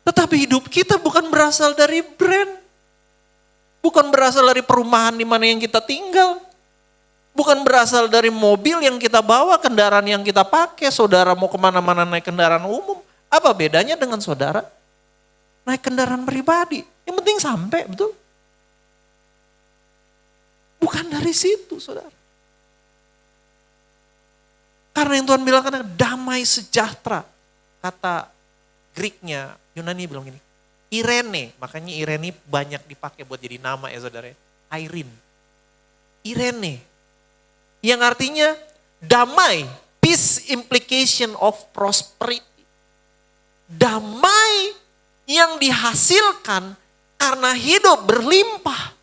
Tetapi hidup kita bukan berasal dari brand. Bukan berasal dari perumahan di mana yang kita tinggal. Bukan berasal dari mobil yang kita bawa, kendaraan yang kita pakai. Saudara mau kemana-mana naik kendaraan umum. Apa bedanya dengan saudara naik kendaraan pribadi? Yang penting sampai, betul? Bukan dari situ, saudara. Karena yang Tuhan bilang kan damai sejahtera. Kata Greeknya, Yunani bilang gini, Irene. Makanya Irene banyak dipakai buat jadi nama ya saudara. Irene. Irene. Yang artinya damai. Peace implication of prosperity. Damai yang dihasilkan karena hidup berlimpah.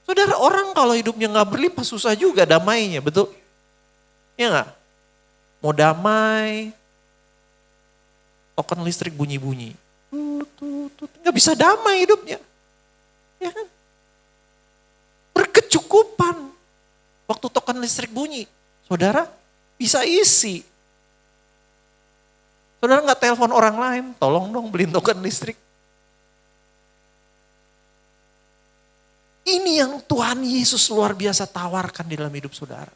Saudara, orang kalau hidupnya gak berlimpah susah juga damainya, betul? Ya gak? Mau damai, token listrik bunyi-bunyi. Gak bisa damai hidupnya. Ya kan? Berkecukupan. Waktu token listrik bunyi, saudara bisa isi. Saudara gak telepon orang lain, tolong dong beliin token listrik. Ini yang Tuhan Yesus luar biasa tawarkan di dalam hidup saudara.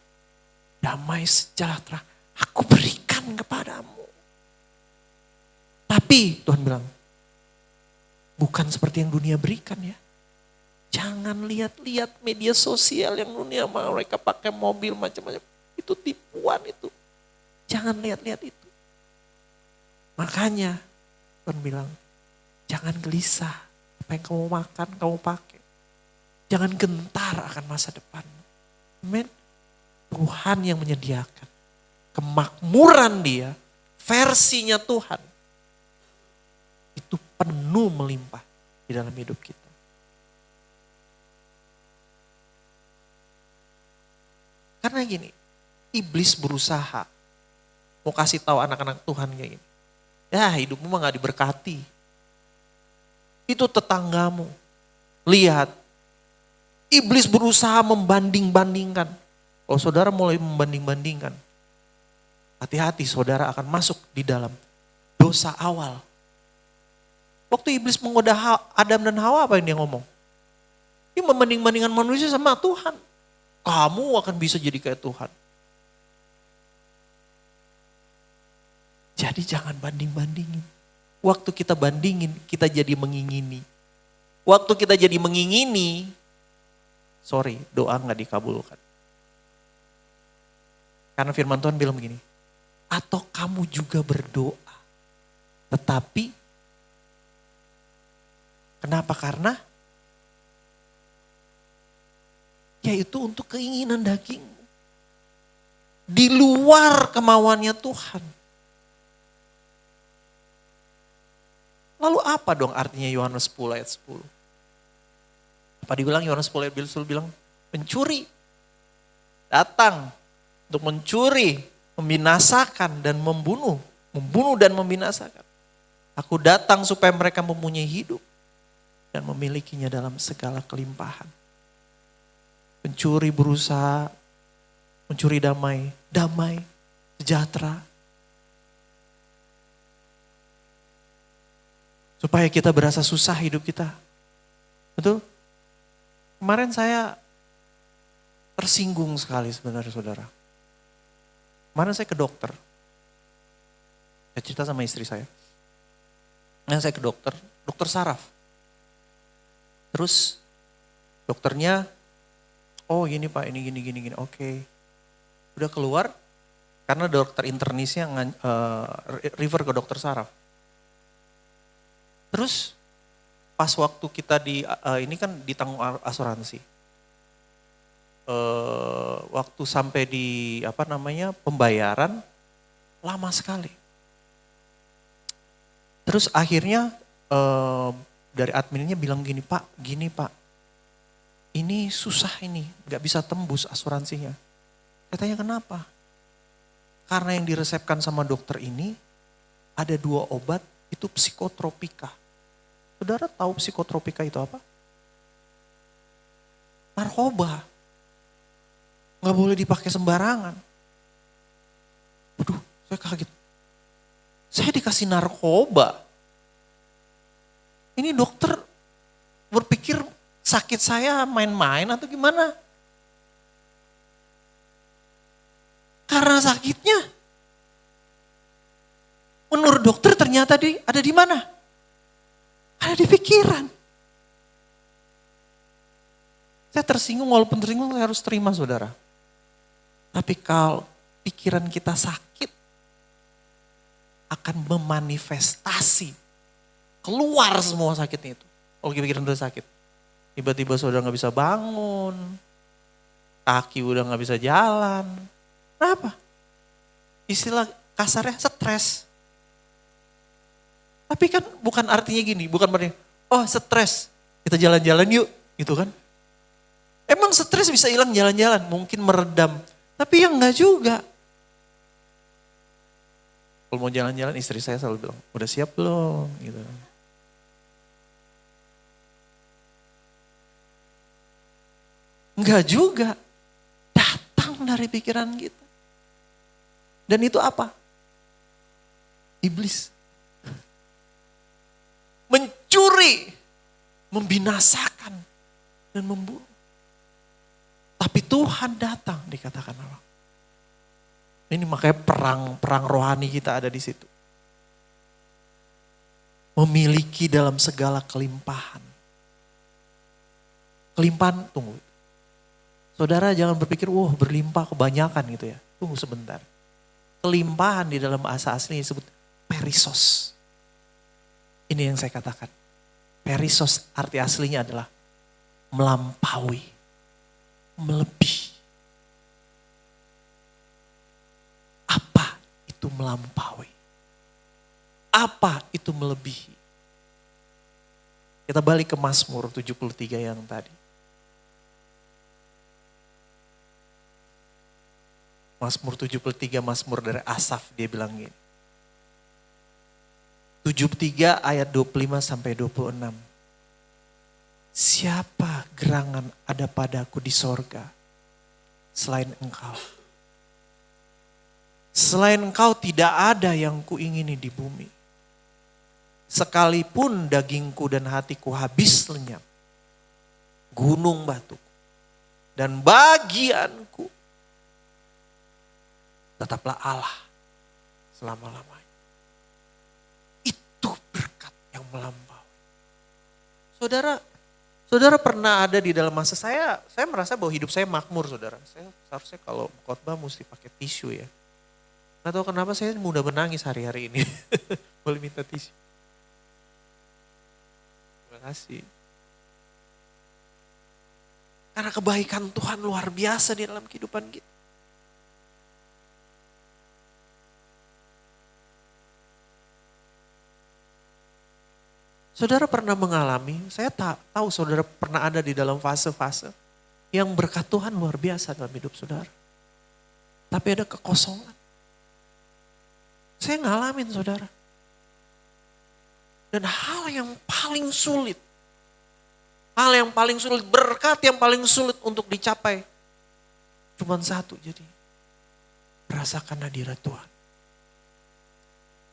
Damai sejahtera, aku berikan kepadamu. Tapi Tuhan bilang, bukan seperti yang dunia berikan ya. Jangan lihat-lihat media sosial yang dunia mereka pakai mobil macam-macam. Itu tipuan itu. Jangan lihat-lihat itu. Makanya Tuhan bilang, jangan gelisah. Apa yang kamu makan, kamu pakai. Jangan gentar akan masa depan. Amin. Tuhan yang menyediakan. Kemakmuran dia, versinya Tuhan. Itu penuh melimpah di dalam hidup kita. Karena gini, iblis berusaha mau kasih tahu anak-anak Tuhan kayak gini. Ya hidupmu mah gak diberkati. Itu tetanggamu. Lihat, iblis berusaha membanding-bandingkan. Kalau saudara mulai membanding-bandingkan, hati-hati saudara akan masuk di dalam dosa awal. Waktu iblis menggoda Adam dan Hawa, apa yang dia ngomong? Dia membanding-bandingkan manusia sama Tuhan. Kamu akan bisa jadi kayak Tuhan. Jadi jangan banding-bandingin. Waktu kita bandingin, kita jadi mengingini. Waktu kita jadi mengingini, sorry, doa gak dikabulkan. Karena firman Tuhan bilang begini, atau kamu juga berdoa. Tetapi, kenapa? Karena yaitu untuk keinginan daging. Di luar kemauannya Tuhan. Lalu apa dong artinya Yohanes 10 ayat 10? Apa dibilang Yohanes 10 ayat 10 bilang? Pencuri. Datang untuk mencuri, membinasakan dan membunuh. Membunuh dan membinasakan. Aku datang supaya mereka mempunyai hidup. Dan memilikinya dalam segala kelimpahan. Pencuri berusaha mencuri damai, sejahtera. Supaya kita berasa susah hidup kita. Betul? Kemarin saya tersinggung sekali sebenarnya saudara. Kemarin saya ke dokter. Saya cerita sama istri saya. Nah, saya ke dokter saraf. Terus dokternya, oh gini Pak, ini gini. Oke. Udah keluar, karena dokter internisnya refer ke dokter saraf. Terus pas waktu kita ini kan ditanggung asuransi. Waktu sampai di pembayaran lama sekali. Terus akhirnya dari adminnya bilang gini Pak, ini susah ini, gak bisa tembus asuransinya. Katanya kenapa? Karena yang diresepkan sama dokter ini ada 2 obat, itu psikotropika. Saudara tahu psikotropika itu apa? Narkoba. Gak boleh dipakai sembarangan. Waduh, saya kaget. Saya dikasih narkoba. Ini dokter berpikir sakit saya main-main atau gimana? Karena sakitnya, menurut dokter ternyata ada di mana? Ada di pikiran. Saya tersinggung, walaupun tersinggung saya harus terima saudara. Tapi kalau pikiran kita sakit, akan memanifestasi. Keluar semua sakitnya itu. Kalau pikiran udah sakit. Tiba-tiba saudara gak bisa bangun. Kaki udah gak bisa jalan. Kenapa? Istilah kasarnya stres. Tapi kan bukan artinya gini, bukan berarti, oh stres, kita jalan-jalan yuk, gitu kan. Emang stres bisa hilang jalan-jalan, mungkin meredam. Tapi yang enggak juga. Kalau mau jalan-jalan istri saya selalu bilang, udah siap belum? Gitu. Enggak juga, datang dari pikiran kita. Dan itu apa? Iblis. Mencuri, membinasakan, dan membunuh. Tapi Tuhan datang, dikatakan Allah. Ini makanya perang rohani kita ada di situ. Memiliki dalam segala kelimpahan. Kelimpahan, tunggu. Saudara jangan berpikir, wah berlimpah kebanyakan gitu ya. Tunggu sebentar. Kelimpahan di dalam bahasa asli disebut perisos. Ini yang saya katakan. Perisos arti aslinya adalah melampaui, melebihi. Apa itu melampaui? Apa itu melebihi? Kita balik ke Mazmur 73 yang tadi. Mazmur 73, Mazmur dari Asaf, dia bilang gini. 73 ayat 25 sampai 26. Siapa gerangan ada padaku di sorga selain engkau? Selain engkau tidak ada yang kuingini di bumi. Sekalipun dagingku dan hatiku habis lenyap, gunung batuku dan bagianku tetaplah Allah selama-lamanya. Itu berkat yang melampaui. Saudara pernah ada di dalam masa saya merasa bahwa hidup saya makmur, saudara. Saya seharusnya kalau khotbah mesti pakai tisu ya. Nggak tahu kenapa saya mudah menangis hari-hari ini. Boleh minta tisu. Terima kasih. Karena kebaikan Tuhan luar biasa di dalam kehidupan kita. Saudara pernah mengalami, saya tahu saudara pernah ada di dalam fase-fase yang berkat Tuhan luar biasa dalam hidup saudara. Tapi ada kekosongan. Saya ngalamin saudara. Dan hal yang paling sulit, berkat yang paling sulit untuk dicapai, cuma satu, jadi merasakan hadirat Tuhan.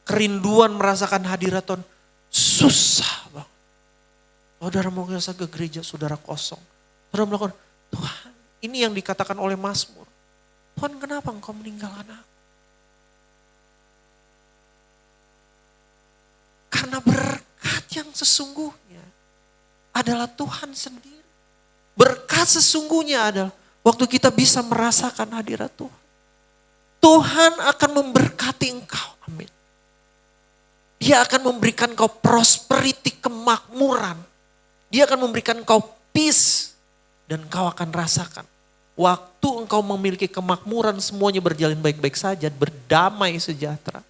Kerinduan merasakan hadirat Tuhan susah banget. Saudara mau ke gereja, saudara kosong. Saudara melakukan, Tuhan, ini yang dikatakan oleh Mazmur. Tuhan, kenapa engkau meninggalkan aku? Karena berkat yang sesungguhnya adalah Tuhan sendiri. Berkat sesungguhnya adalah waktu kita bisa merasakan hadirat Tuhan. Tuhan akan memberkati engkau. Amin. Dia akan memberikan kau prosperity, kemakmuran. Dia akan memberikan kau peace. Dan kau akan rasakan. Waktu engkau memiliki kemakmuran, semuanya berjalan baik-baik saja, berdamai sejahtera.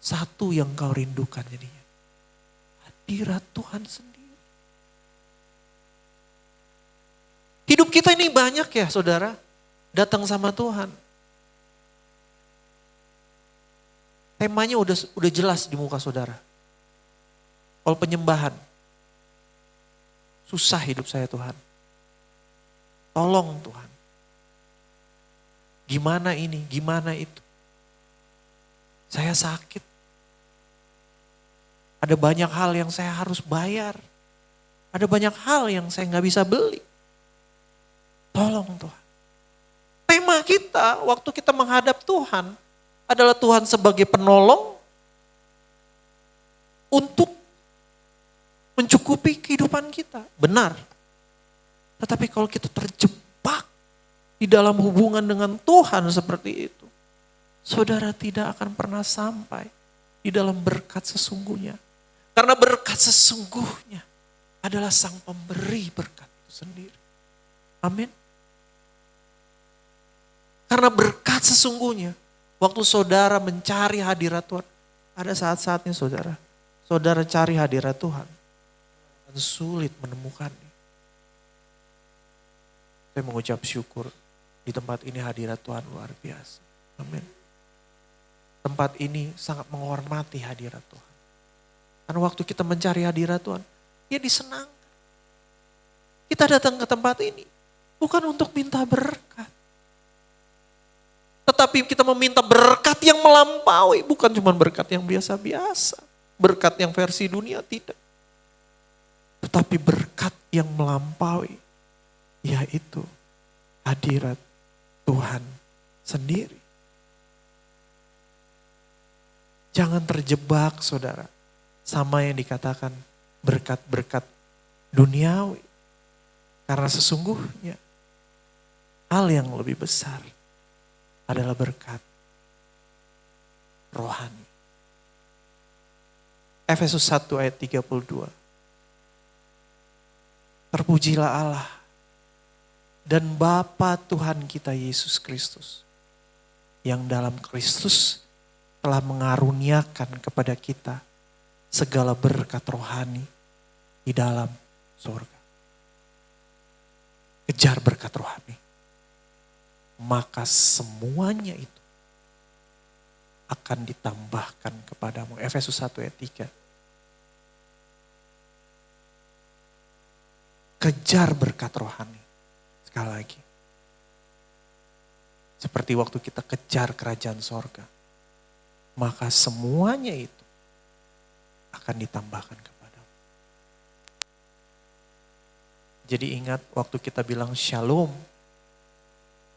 Satu yang kau rindukan jadinya. Hadirat Tuhan sendiri. Hidup kita ini banyak ya saudara. Datang sama Tuhan. Temanya udah jelas di muka saudara. Kalau penyembahan. Susah hidup saya Tuhan. Tolong Tuhan. Gimana ini, gimana itu. Saya sakit. Ada banyak hal yang saya harus bayar. Ada banyak hal yang saya gak bisa beli. Tolong Tuhan. Tema kita waktu kita menghadap Tuhan adalah Tuhan sebagai penolong untuk mencukupi kehidupan kita. Benar. Tetapi kalau kita terjebak di dalam hubungan dengan Tuhan seperti itu, saudara tidak akan pernah sampai di dalam berkat sesungguhnya. Karena berkat sesungguhnya adalah sang pemberi berkat itu sendiri. Amin. Karena berkat sesungguhnya, waktu saudara mencari hadirat Tuhan, ada saat-saatnya saudara cari hadirat Tuhan, dan sulit menemukannya. Saya mengucap syukur di tempat ini hadirat Tuhan luar biasa. Amin. Tempat ini sangat menghormati hadirat Tuhan. Karena waktu kita mencari hadirat Tuhan, dia disenangkan. Kita datang ke tempat ini bukan untuk minta berkat. Tetapi kita meminta berkat yang melampaui, bukan cuma berkat yang biasa-biasa. Berkat yang versi dunia, tidak. Tetapi berkat yang melampaui, yaitu hadirat Tuhan sendiri. Jangan terjebak saudara, sama yang dikatakan berkat-berkat duniawi. Karena sesungguhnya hal yang lebih besar adalah berkat rohani. Efesus 1 ayat 32. Terpujilah Allah dan Bapa Tuhan kita Yesus Kristus, yang dalam Kristus telah mengaruniakan kepada kita segala berkat rohani di dalam surga. Kejar berkat rohani, maka semuanya itu akan ditambahkan kepadamu. Efesus 1 ayat 3. Kejar berkat rohani. Sekali lagi. Seperti waktu kita kejar kerajaan sorga. Maka semuanya itu akan ditambahkan kepadamu. Jadi ingat waktu kita bilang shalom.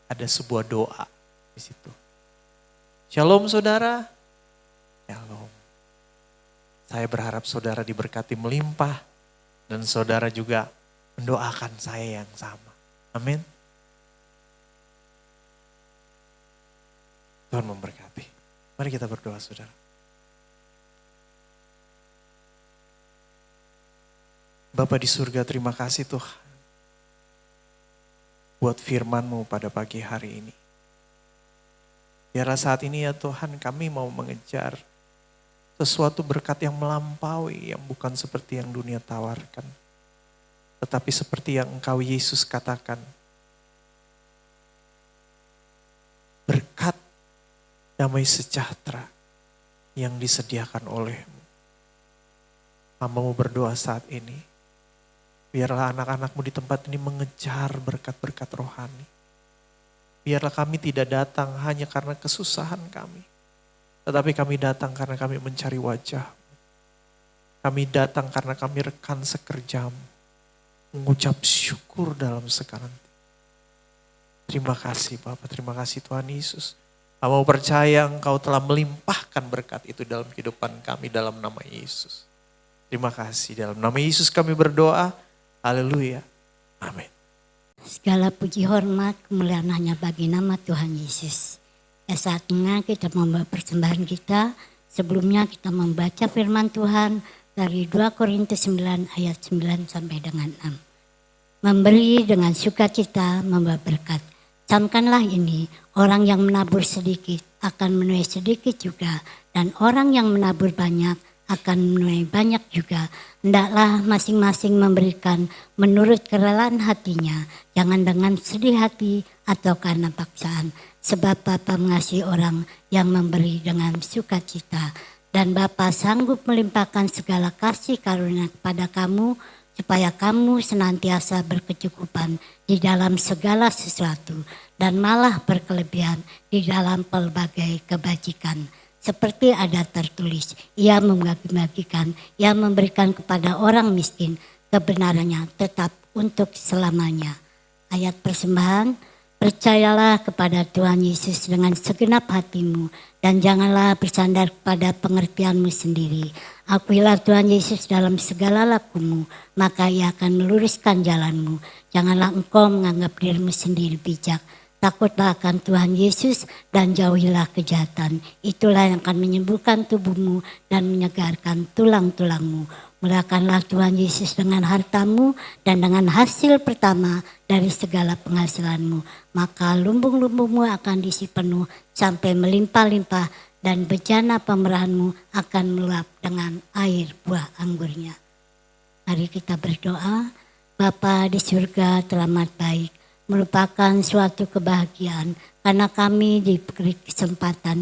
Ada sebuah doa di situ. Shalom saudara. Shalom. Saya berharap saudara diberkati melimpah. Dan saudara juga mendoakan saya yang sama. Amin. Tuhan memberkati. Mari kita berdoa saudara. Bapa di surga, terima kasih Tuhan. Buat firman-Mu pada pagi hari ini. Biarlah saat ini ya Tuhan, kami mau mengejar sesuatu berkat yang melampaui, yang bukan seperti yang dunia tawarkan. Tetapi seperti yang Engkau Yesus katakan, berkat damai sejahtera yang disediakan oleh-Mu. Hamba-Mu berdoa saat ini, biarlah anak-anak-Mu di tempat ini mengejar berkat-berkat rohani. Biarlah kami tidak datang hanya karena kesusahan kami, tetapi kami datang karena kami mencari wajah-Mu. Kami datang karena kami rekan sekerja-Mu. Mengucap syukur dalam segala. Terima kasih Bapak, terima kasih Tuhan Yesus. Kami mau percaya Engkau telah melimpahkan berkat itu dalam kehidupan kami dalam nama Yesus. Terima kasih, dalam nama Yesus kami berdoa. Haleluya. Amin. Segala puji hormat kemuliaan hanya bagi nama Tuhan Yesus. Ya, saatnya kita membawa persembahan kita. Sebelumnya kita membaca firman Tuhan dari 2 Korintus 9 ayat 9 sampai dengan 6. Memberi dengan sukacita membawa berkat. Camkanlah ini, orang yang menabur sedikit akan menuai sedikit juga, dan orang yang menabur banyak akan menuai banyak juga. Hendaklah masing-masing memberikan menurut kerelaan hatinya, jangan dengan sedih hati atau karena paksaan. Sebab Bapa mengasihi orang yang memberi dengan sukacita. Dan Bapa sanggup melimpahkan segala kasih karunia kepada kamu, supaya kamu senantiasa berkecukupan di dalam segala sesuatu, dan malah berkelebihan di dalam pelbagai kebajikan. Seperti ada tertulis, ia membagi-bagikan, ia memberikan kepada orang miskin, kebenarannya tetap untuk selamanya. Ayat persembahan, percayalah kepada Tuhan Yesus dengan segenap hatimu dan janganlah bersandar pada pengertianmu sendiri. Akuilah Tuhan Yesus dalam segala lakumu, maka Ia akan meluruskan jalanmu. Janganlah engkau menganggap dirimu sendiri bijak. Takutlah akan Tuhan Yesus dan jauhilah kejahatan. Itulah yang akan menyembuhkan tubuhmu dan menyegarkan tulang-tulangmu. Muliakanlah Tuhan Yesus dengan hartamu dan dengan hasil pertama dari segala penghasilanmu. Maka lumbung-lumbungmu akan diisi penuh sampai melimpah-limpah dan bejana pemerahanmu akan meluap dengan air buah anggurnya. Mari kita berdoa. Bapa di surga teramat baik, merupakan suatu kebahagiaan karena kami diberi kesempatan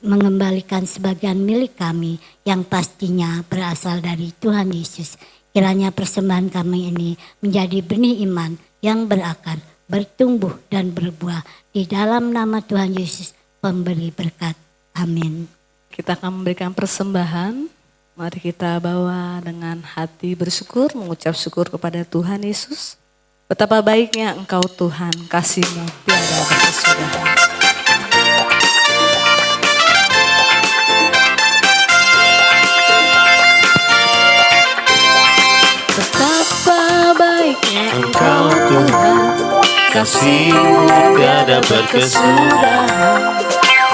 mengembalikan sebagian milik kami yang pastinya berasal dari Tuhan Yesus. Kiranya persembahan kami ini menjadi benih iman yang berakar, bertumbuh dan berbuah di dalam nama Tuhan Yesus pemberi berkat. Amin. Kita akan memberikan persembahan. Mari kita bawa dengan hati bersyukur, mengucap syukur kepada Tuhan Yesus. Betapa baiknya Engkau Tuhan, kasih-Mu tiada berkesudahan. Betapa baiknya Engkau kasih-Mu tiada berkesudahan.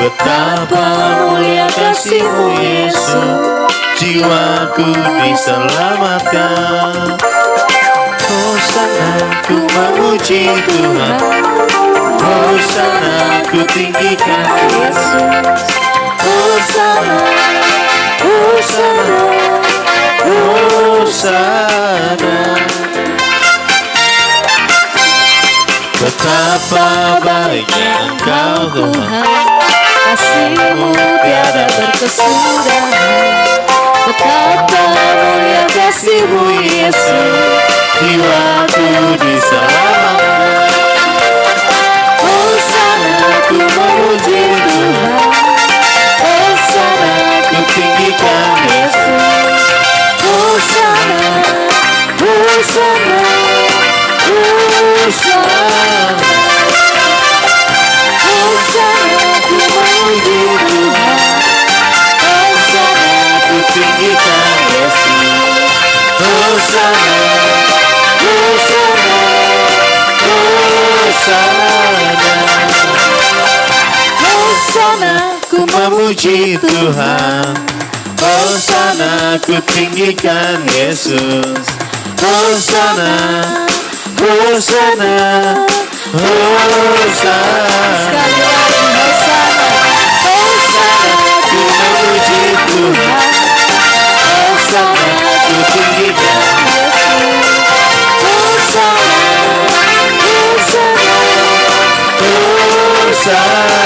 Betapa mulia kasih-Mu Yesus, jiwaku diselamatkan. Hosana ku memuji Tuhan, Hosana ku tinggikan Yesus. Hosana, Hosana, Hosana. Betapa baiknya Engkau Tuhan, kasih-Mu tiada berkesudahan. Betapa mulia kasih-Mu Yesus, jiwaku diselamatkan. Hosana ku memuji Tuhan, Hosana Ku tinggikan Yesus. Hosana, Hosana, Hosana. Hosana ku memuji Tuhan, Hosana Ku tinggikan Yesus. Hosana, Hosana, Hosana. Hosana ku Memuji Tuhan, Hosana ku tinggikan Yesus. Hosana, Hosana, Hosana. sekali lagi Hosana, Hosana Ku memuji Tuhan, Hosana ku tinggikan Yesus. Hosana, Hosana, Hosana.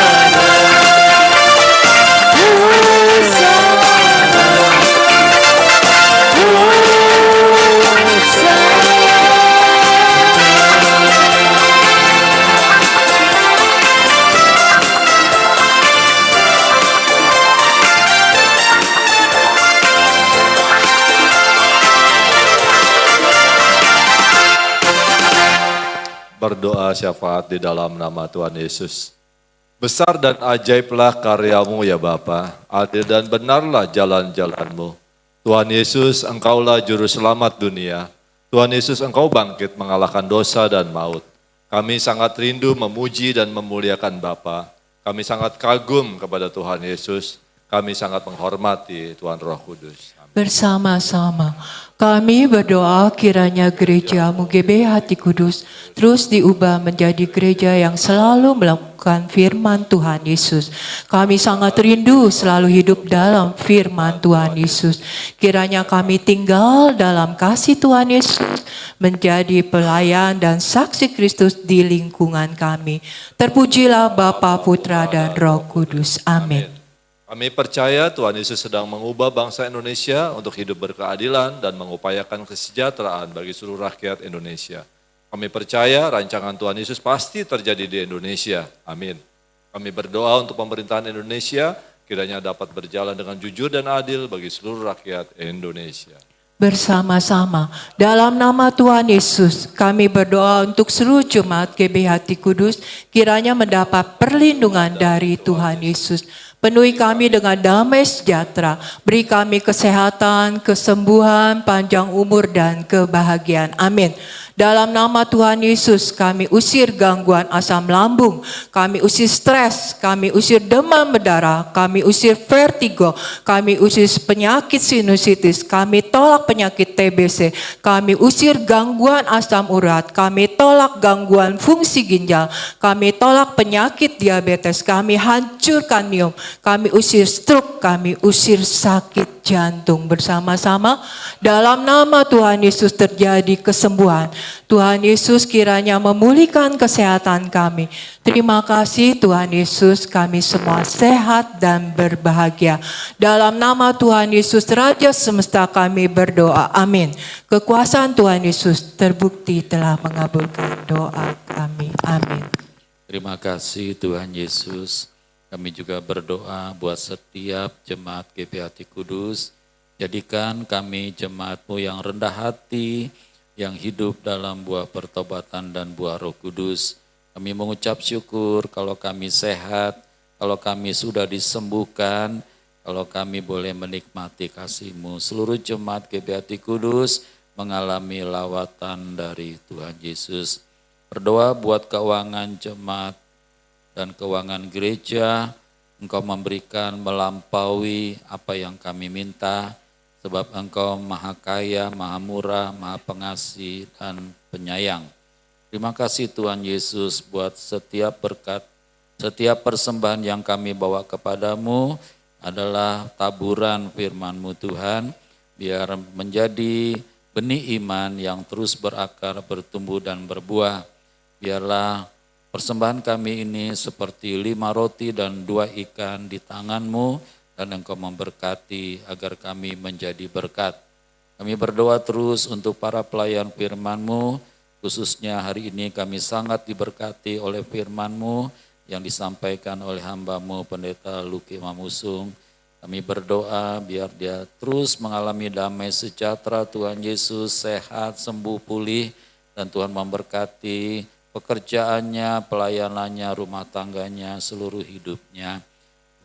Berdoa syafaat di dalam nama Tuhan Yesus. Besar dan ajaiblah karyamu ya Bapa, adil dan benarlah jalan-jalanmu. Tuhan Yesus, Engkaulah juru selamat dunia. Tuhan Yesus, Engkau bangkit mengalahkan dosa dan maut. Kami sangat rindu memuji dan memuliakan Bapa. Kami sangat kagum kepada Tuhan Yesus. Kami sangat menghormati Tuhan Roh Kudus. Bersama-sama kami berdoa kiranya gereja MUGB Hati Kudus terus diubah menjadi gereja yang selalu melakukan firman Tuhan Yesus. Kami sangat rindu selalu hidup dalam firman Tuhan Yesus. Kiranya kami tinggal dalam kasih Tuhan Yesus, menjadi pelayan dan saksi Kristus di lingkungan kami. Terpujilah Bapa, Putra, dan Roh Kudus. Amin. Kami percaya Tuhan Yesus sedang mengubah bangsa Indonesia untuk hidup berkeadilan dan mengupayakan kesejahteraan bagi seluruh rakyat Indonesia. Kami percaya rancangan Tuhan Yesus pasti terjadi di Indonesia. Amin. Kami berdoa untuk pemerintahan Indonesia kiranya dapat berjalan dengan jujur dan adil bagi seluruh rakyat Indonesia. Bersama-sama dalam nama Tuhan Yesus kami berdoa untuk seluruh jemaat GB Hati Kudus kiranya mendapat perlindungan dari Tuhan Yesus. Penuhi kami dengan damai sejahtera, beri kami kesehatan, kesembuhan, panjang umur dan kebahagiaan. Amin. Dalam nama Tuhan Yesus kami usir gangguan asam lambung, kami usir stres, kami usir demam berdarah, kami usir vertigo, kami usir penyakit sinusitis, kami tolak penyakit TBC, kami usir gangguan asam urat, kami tolak gangguan fungsi ginjal, kami tolak penyakit diabetes, kami hancurkan miom, kami usir stroke, kami usir sakit jantung. Bersama-sama dalam nama Tuhan Yesus terjadi kesembuhan. Tuhan Yesus kiranya memulihkan kesehatan kami. Terima kasih Tuhan Yesus, kami semua sehat dan berbahagia. Dalam nama Tuhan Yesus Raja semesta kami berdoa. Amin. Kekuasaan Tuhan Yesus terbukti telah mengabulkan doa kami. Amin. Terima kasih Tuhan Yesus. Kami juga berdoa buat setiap jemaat GB Hati Kudus. Jadikan kami jemaat-Mu yang rendah hati, yang hidup dalam buah pertobatan dan buah Roh Kudus. Kami mengucap syukur kalau kami sehat, kalau kami sudah disembuhkan, kalau kami boleh menikmati kasih-Mu. Seluruh jemaat GB Hati Kudus mengalami lawatan dari Tuhan Yesus. Berdoa buat keuangan jemaat dan keuangan gereja. Engkau memberikan melampaui apa yang kami minta, sebab Engkau maha kaya, maha murah, maha pengasih dan penyayang. Terima kasih Tuhan Yesus buat setiap berkat, setiap persembahan yang kami bawa kepadamu adalah taburan firman-Mu Tuhan, biar menjadi benih iman yang terus berakar, bertumbuh dan berbuah. Biarlah persembahan kami ini seperti 5 roti dan 2 ikan di tangan-Mu, dan Engkau memberkati agar kami menjadi berkat. Kami berdoa terus untuk para pelayan firman-Mu, khususnya hari ini kami sangat diberkati oleh firman-Mu yang disampaikan oleh hamba-Mu Pendeta Luki Mamusung. Kami berdoa biar dia terus mengalami damai sejahtera Tuhan Yesus, sehat, sembuh, pulih, dan Tuhan memberkati pekerjaannya, pelayanannya, rumah tangganya, seluruh hidupnya.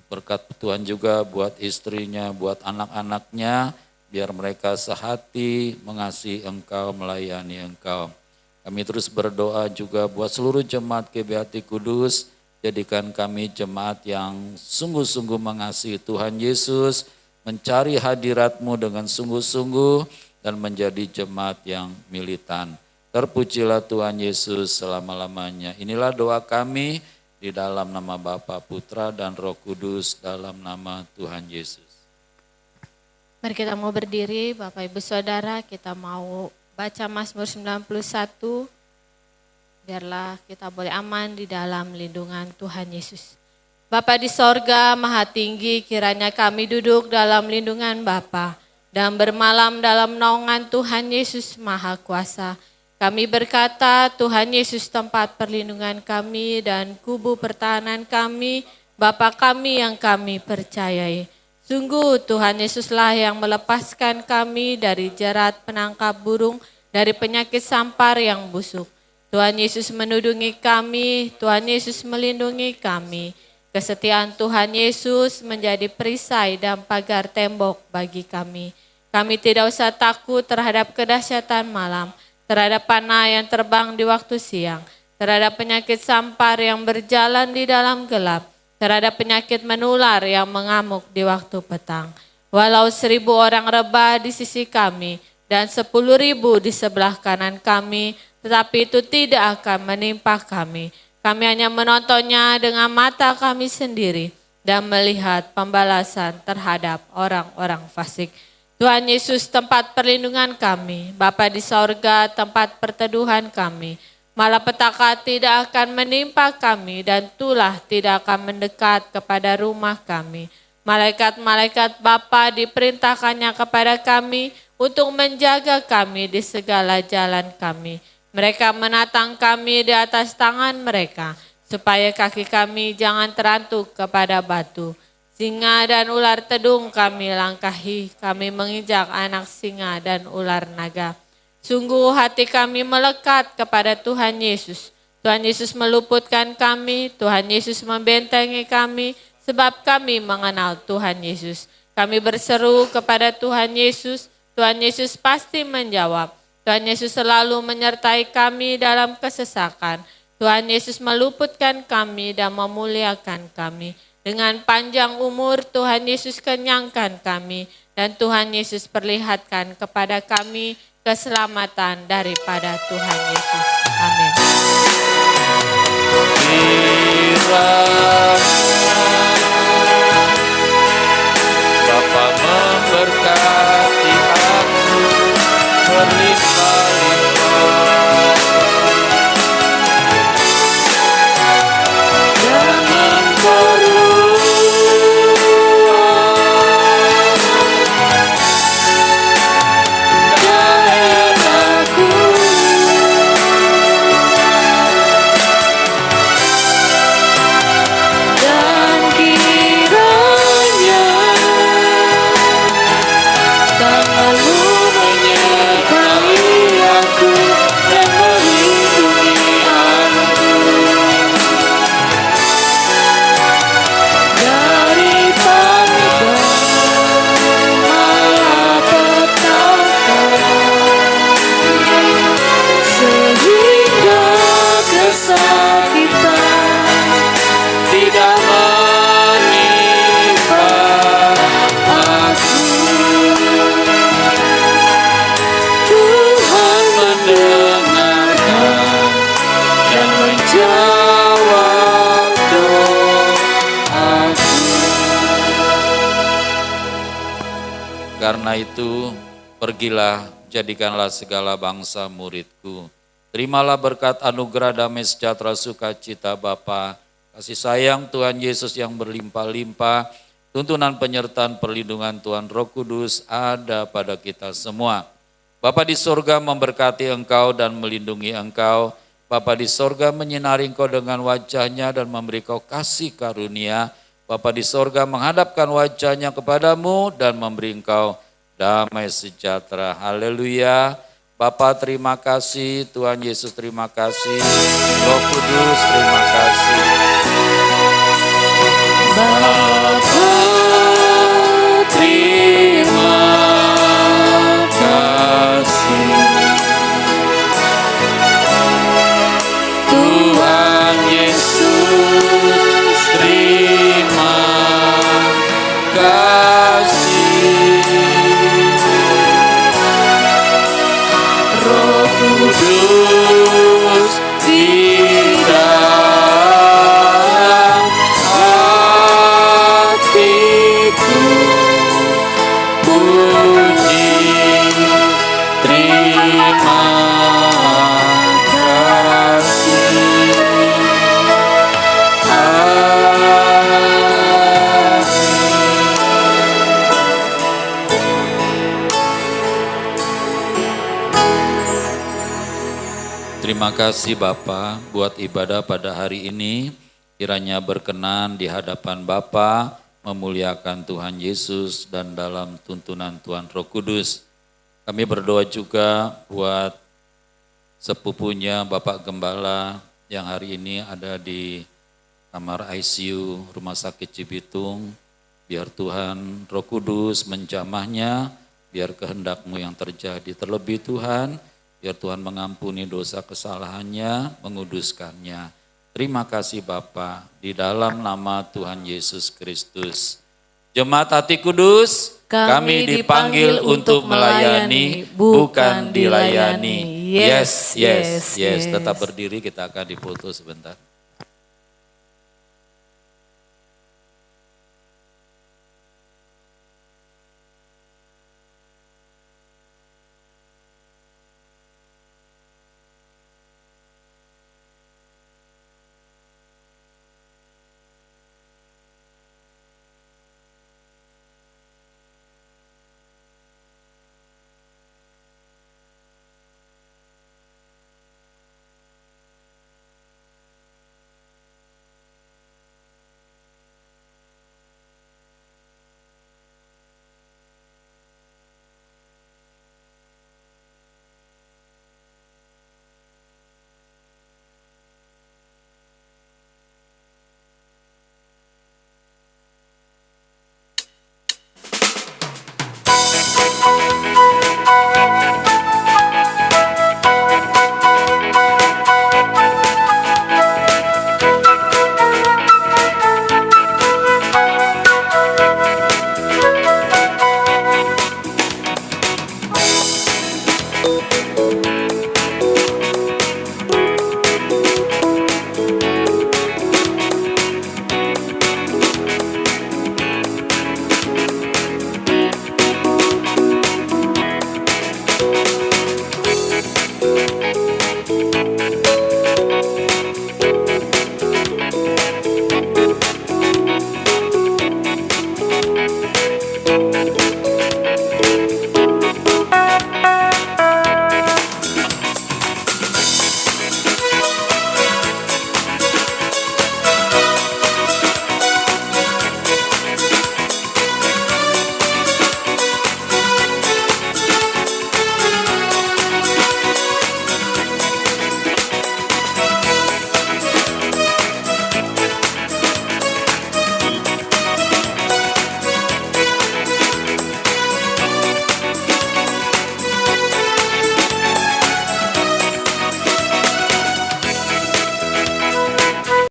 Berkat Tuhan juga buat istrinya, buat anak-anaknya, biar mereka sehati mengasihi Engkau, melayani Engkau. Kami terus berdoa juga buat seluruh jemaat GBHT Kudus, jadikan kami jemaat yang sungguh-sungguh mengasihi Tuhan Yesus, mencari hadirat-Mu dengan sungguh-sungguh, dan menjadi jemaat yang militan. Terpujilah Tuhan Yesus selama-lamanya. Inilah doa kami di dalam nama Bapa, Putra, dan Roh Kudus, dalam nama Tuhan Yesus. Mari kita mau berdiri, Bapak Ibu Saudara, kita mau baca Mazmur 91. Biarlah kita boleh aman di dalam lindungan Tuhan Yesus. Bapa di sorga maha tinggi, kiranya kami duduk dalam lindungan Bapa dan bermalam dalam naungan Tuhan Yesus maha kuasa. Kami berkata, Tuhan Yesus tempat perlindungan kami dan kubu pertahanan kami, Bapa kami yang kami percayai. Sungguh Tuhan Yesuslah yang melepaskan kami dari jerat penangkap burung, dari penyakit sampar yang busuk. Tuhan Yesus menudungi kami, Tuhan Yesus melindungi kami. Kesetiaan Tuhan Yesus menjadi perisai dan pagar tembok bagi kami. Kami tidak usah takut terhadap kedahsyatan malam, terhadap panah yang terbang di waktu siang, terhadap penyakit sampar yang berjalan di dalam gelap, terhadap penyakit menular yang mengamuk di waktu petang. Walau 1.000 orang rebah di sisi kami dan 10.000 di sebelah kanan kami, tetapi itu tidak akan menimpa kami. Kami hanya menontonnya dengan mata kami sendiri dan melihat pembalasan terhadap orang-orang fasik. Tuhan Yesus tempat perlindungan kami, Bapa di sorga tempat perteduhan kami. Malapetaka tidak akan menimpa kami dan tulah tidak akan mendekat kepada rumah kami. Malaikat-malaikat Bapa diperintahkannya kepada kami untuk menjaga kami di segala jalan kami. Mereka menatang kami di atas tangan mereka, supaya kaki kami jangan terantuk kepada batu. Singa dan ular tedung kami langkahi, kami menginjak anak singa dan ular naga. Sungguh hati kami melekat kepada Tuhan Yesus. Tuhan Yesus meluputkan kami, Tuhan Yesus membentengi kami, sebab kami mengenal Tuhan Yesus. Kami berseru kepada Tuhan Yesus, Tuhan Yesus pasti menjawab. Tuhan Yesus selalu menyertai kami dalam kesesakan. Tuhan Yesus meluputkan kami dan memuliakan kami. Dengan panjang umur Tuhan Yesus kenyangkan kami. Dan Tuhan Yesus perlihatkan kepada kami keselamatan daripada Tuhan Yesus. Amin. Bapa memberkati aku berlimpah-limpah dengan dan aku dan karena itu, pergilah, jadikanlah segala bangsa muridku. Terimalah berkat anugerah damai sejahtera sukacita Bapa, kasih sayang Tuhan Yesus yang berlimpah-limpah, tuntunan penyertaan perlindungan Tuhan Roh Kudus ada pada kita semua. Bapa di sorga memberkati engkau dan melindungi engkau. Bapa di sorga menyinari engkau dengan wajahnya dan memberi kau kasih karunia. Bapa di sorga menghadapkan wajahnya kepadamu dan memberi engkau damai sejahtera. Haleluya. Bapa terima kasih, Tuhan Yesus terima kasih, Roh Kudus terima kasih. Bapa terima kasih, Tuhan Yesus terima kasih, Roh Kudus di dalam hatiku, puji terima kasih. Terima kasih Bapa buat ibadah pada hari ini. Kiranya berkenan di hadapan Bapa, memuliakan Tuhan Yesus dan dalam tuntunan Tuhan Roh Kudus. Kami berdoa juga buat sepupunya Bapak Gembala yang hari ini ada di kamar ICU Rumah Sakit Cibitung. Biar Tuhan Roh Kudus menjamahnya, biar kehendak-Mu yang terjadi. Terlebih Tuhan, biar Tuhan mengampuni dosa kesalahannya, menguduskannya. Terima kasih Bapa, di dalam nama Tuhan Yesus Kristus. Jemaat Hati Kudus, kami dipanggil untuk melayani, bukan dilayani. Yes. Tetap berdiri, kita akan dipoto sebentar.